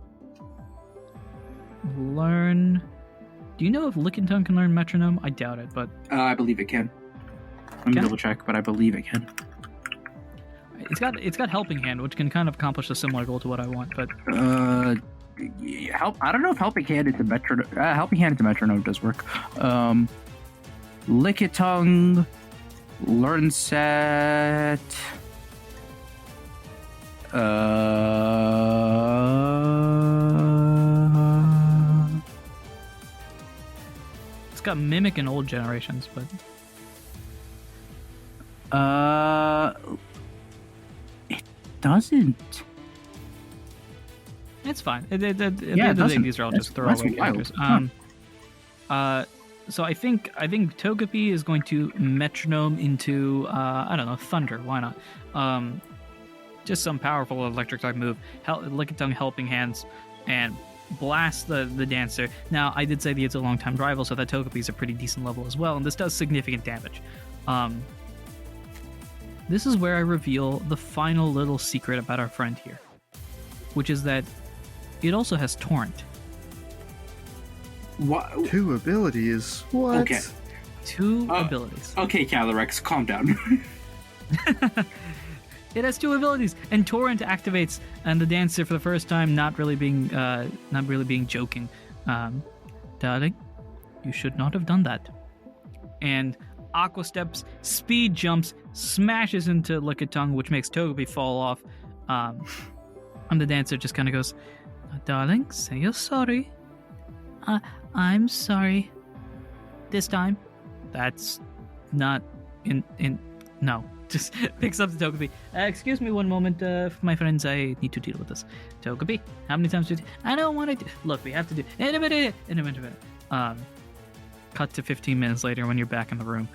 learn? Do you know if Lickitung can learn Metronome? I doubt it, but I believe it can. Let me Can it? double check, but I believe it can. it's got Helping Hand, which can kind of accomplish a similar goal to what I want. But I don't know if Helping Hand into Metronome. Helping Hand into Metronome does work. Lickitung, Learn Set. it's got Mimic in old generations, but It doesn't. it's fine. At the end it of the day, doesn't. these are all just That's throwaway wild. characters. So I think Togepi is going to Metronome into I don't know, Thunder. Why not? Just some powerful electric type move. Lickitung Helping Hands and blast the dancer. Now I did say that it's a long time rival, so that Togepi is a pretty decent level as well, and this does significant damage. This is where I reveal the final little secret about our friend here, which is that it also has Torrent. What? 2 abilities. What? Okay. Two abilities. Okay, Calyrex, calm down. It has 2 abilities, and Torrent activates, and the dancer for the first time not really being joking. Darling, you should not have done that. And Aqua Steps, speed jumps, smashes into Lickitung, which makes Togepi fall off. And the dancer just kind of goes, "Darling, say you're sorry." I'm sorry. This time, that's not in. No. Just picks up the Togepi. Excuse me one moment, my friends. I need to deal with this. Togepi, how many times I don't want to. Look, we have to do. In a minute. cut to 15 minutes later when you're back in the room.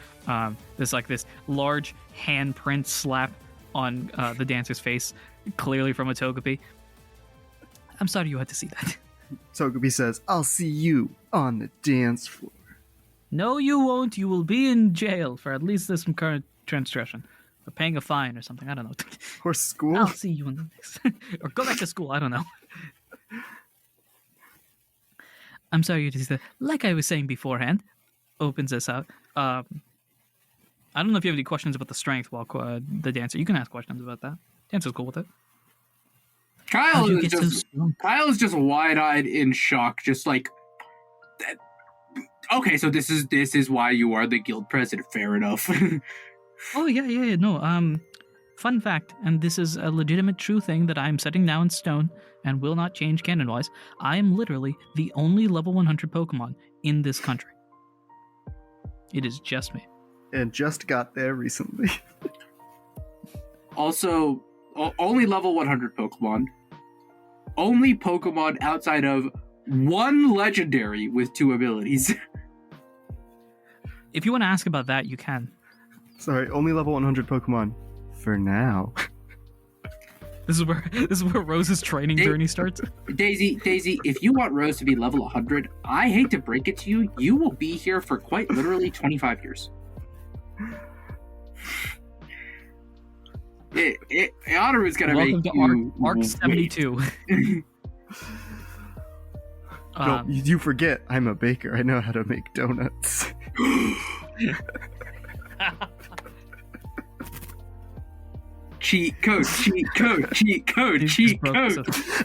There's like this large handprint slap on the dancer's face, clearly from a Togepi. I'm sorry you had to see that. Togepi says, I'll see you on the dance floor. No, you won't. You will be in jail for at least this current transgression. Or paying a fine or something. I don't know. Or school. I'll see you in the next. Or go back to school. I don't know. I'm sorry you to see that. Like I was saying beforehand, opens this out. I don't know if you have any questions about the strength while the dancer. You can ask questions about that. Dancer's cool with it. Kyle is just wide-eyed in shock, just like, okay, so this is why you are the guild president. Fair enough. Oh yeah. No. Fun fact, and this is a legitimate true thing that I'm setting now in stone and will not change canon-wise. I am literally the only level 100 Pokemon in this country. It is just me. And just got there recently. Also, only level 100 Pokemon. Only Pokemon outside of one legendary with 2 abilities. If you want to ask about that, you can. Sorry, only level 100 Pokemon for now. This is where Rose's training journey starts. Daisy, if you want Rose to be level 100, I hate to break it to you, you will be here for quite literally 25 years. Anirudh's gonna Welcome make to you Arc 72. No, you forget I'm a baker. I know how to make donuts. Cheat code.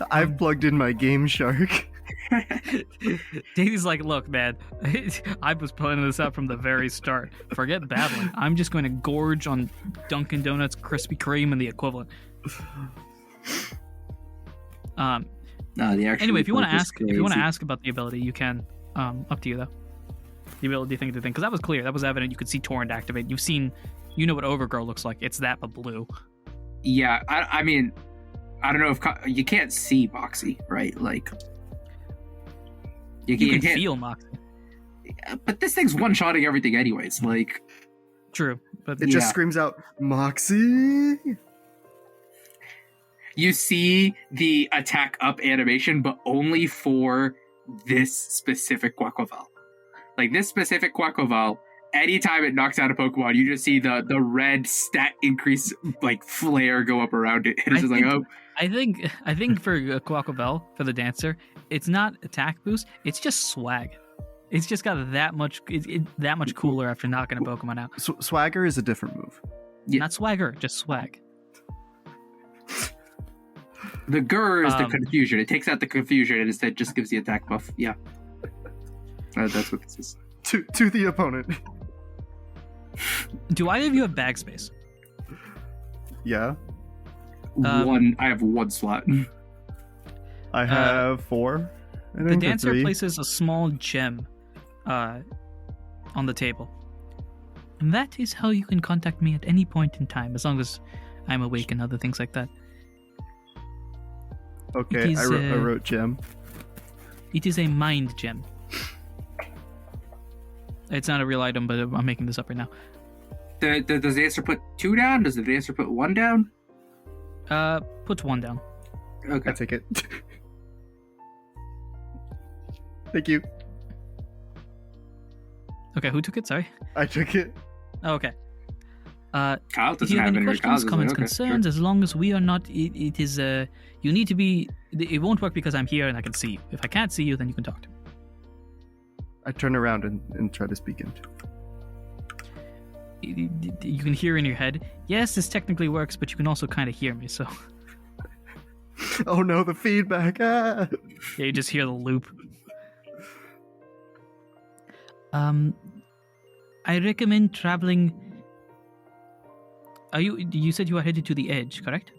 I've plugged in my Game Shark. Davey's like, look, man, I was planning this out from the very start. Forget battling. I'm just going to gorge on Dunkin' Donuts, Krispy Kreme, and the equivalent. Anyway, if you want to ask about the ability, you can. Up to you though. The ability thing, because that was clear. That was evident. You could see Torrent activate. You know what Overgrow looks like. It's that, but blue. Yeah, I mean, I don't know if you can't see Moxie, right? Like, you can feel Moxie. But this thing's one-shotting everything anyways, like... True, but... It just screams out, Moxie! You see the attack up animation, but only for this specific Quaquaval. Like, this specific Quaquaval, anytime it knocks out a Pokemon, you just see the red stat increase, like, flare go up around it. And it's I think for Quaquaval, for the dancer, it's not attack boost, it's just swag. It's just got that much cooler after knocking a Pokemon out. Swagger is a different move. Yeah. Not swagger, just swag. The Gur is the confusion. It takes out the confusion and instead just gives the attack buff. Yeah. That's what this is. To the opponent. Do either of you have bag space? Yeah. I have 1 slot. I have 4. The dancer places a small gem on the table. And that is how you can contact me at any point in time, as long as I'm awake and other things like that. Okay, I wrote gem. It is a mind gem. It's not a real item, but I'm making this up right now. Does the dancer put 2 down? Does the dancer put 1 down? Puts 1 down. Okay. I take it. Thank you. Okay, who took it? Sorry. I took it. Oh, okay. Kyle if doesn't you have have any any questions, comments, okay, concerns, sure. as long as we are not, it is, you need to be, it won't work because I'm here and I can see you. If I can't see you, then you can talk to me. I turn around and try to speak into it. You can hear in your head, yes, this technically works, but you can also kind of hear me, so. Oh no, the feedback! Ah! Yeah, you just hear the loop. I recommend traveling. You said you are headed to the edge, correct?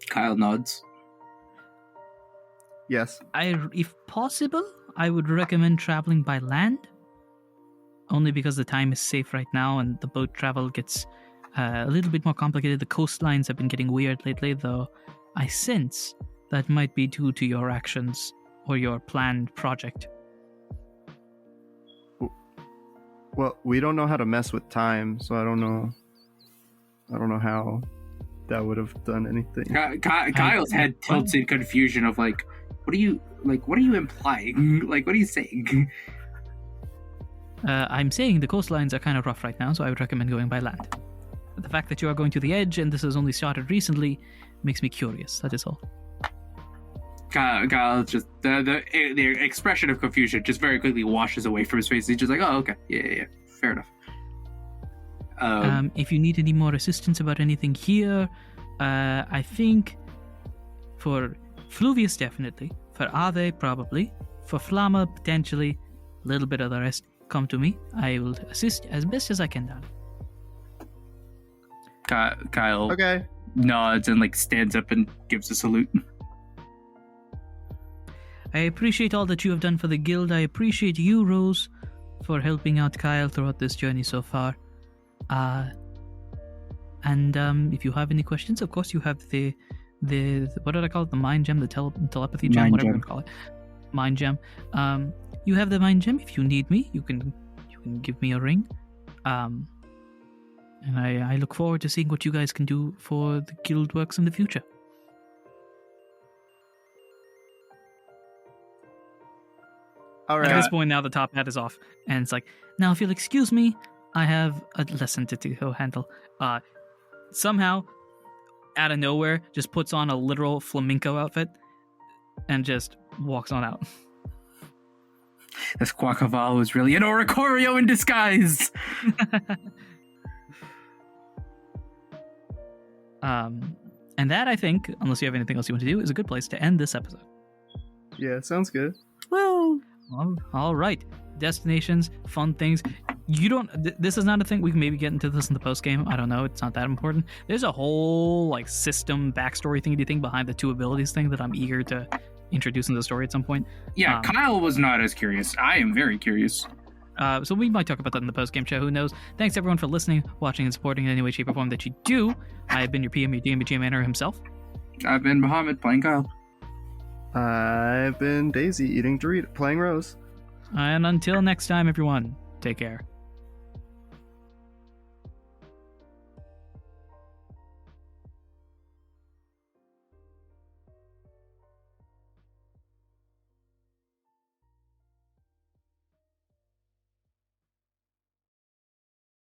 Kyle nods. Yes. If possible, I would recommend traveling by land. Only because the time is safe right now and the boat travel gets a little bit more complicated. The coastlines have been getting weird lately, though I sense that might be due to your actions or your planned project. Well, we don't know how to mess with time, so I don't know how that would have done anything. Kyle's head tilts in confusion of like, what are you implying? Like, what are you saying? I'm saying the coastlines are kind of rough right now, so I would recommend going by land. But the fact that you are going to the edge and this has only started recently makes me curious. That is all. Kyle just the expression of confusion just very quickly washes away from his face. He's just like, oh, okay, yeah, fair enough. If you need any more assistance about anything here, I think for Fluvius definitely, for Ave probably, for Flamma potentially, a little bit of the rest. Come to me. I will assist as best as I can, darling. Kyle Okay. nods and like stands up and gives a salute. I appreciate all that you have done for the guild. I appreciate you, Rose, for helping out Kyle throughout this journey so far. And if you have any questions, of course you have the what did I call it? The mind gem, the telepathy gem, Mind whatever gem. you call it. Mind gem. You have the mind gem. If you need me, you can give me a ring. And I look forward to seeing what you guys can do for the guild works in the future. All At right. this point, now the top hat is off, and it's like, now if you'll excuse me, I have a lesson to handle. Somehow, out of nowhere, just puts on a literal flamenco outfit and just walks on out. This Quackavalo is really an Oricorio in disguise. And that, I think, unless you have anything else you want to do, is a good place to end this episode. Yeah, sounds good. Well, All right. Destinations, fun things. You don't. This is not a thing. We can maybe get into this in the post game. I don't know. It's not that important. There's a whole like system backstory thing behind the two abilities thing that I'm eager to introduce in the story at some point. yeah, Kyle was not as curious. I am very curious. So we might talk about that in the post game show. Who knows? Thanks everyone for listening, watching, and supporting in any way, shape, or form that you do. I have been your PM, your DM, your GM Manor himself. I've been Muhammad playing Kyle. I've been Daisy eating Dorito, playing Rose. And until next time, everyone, take care.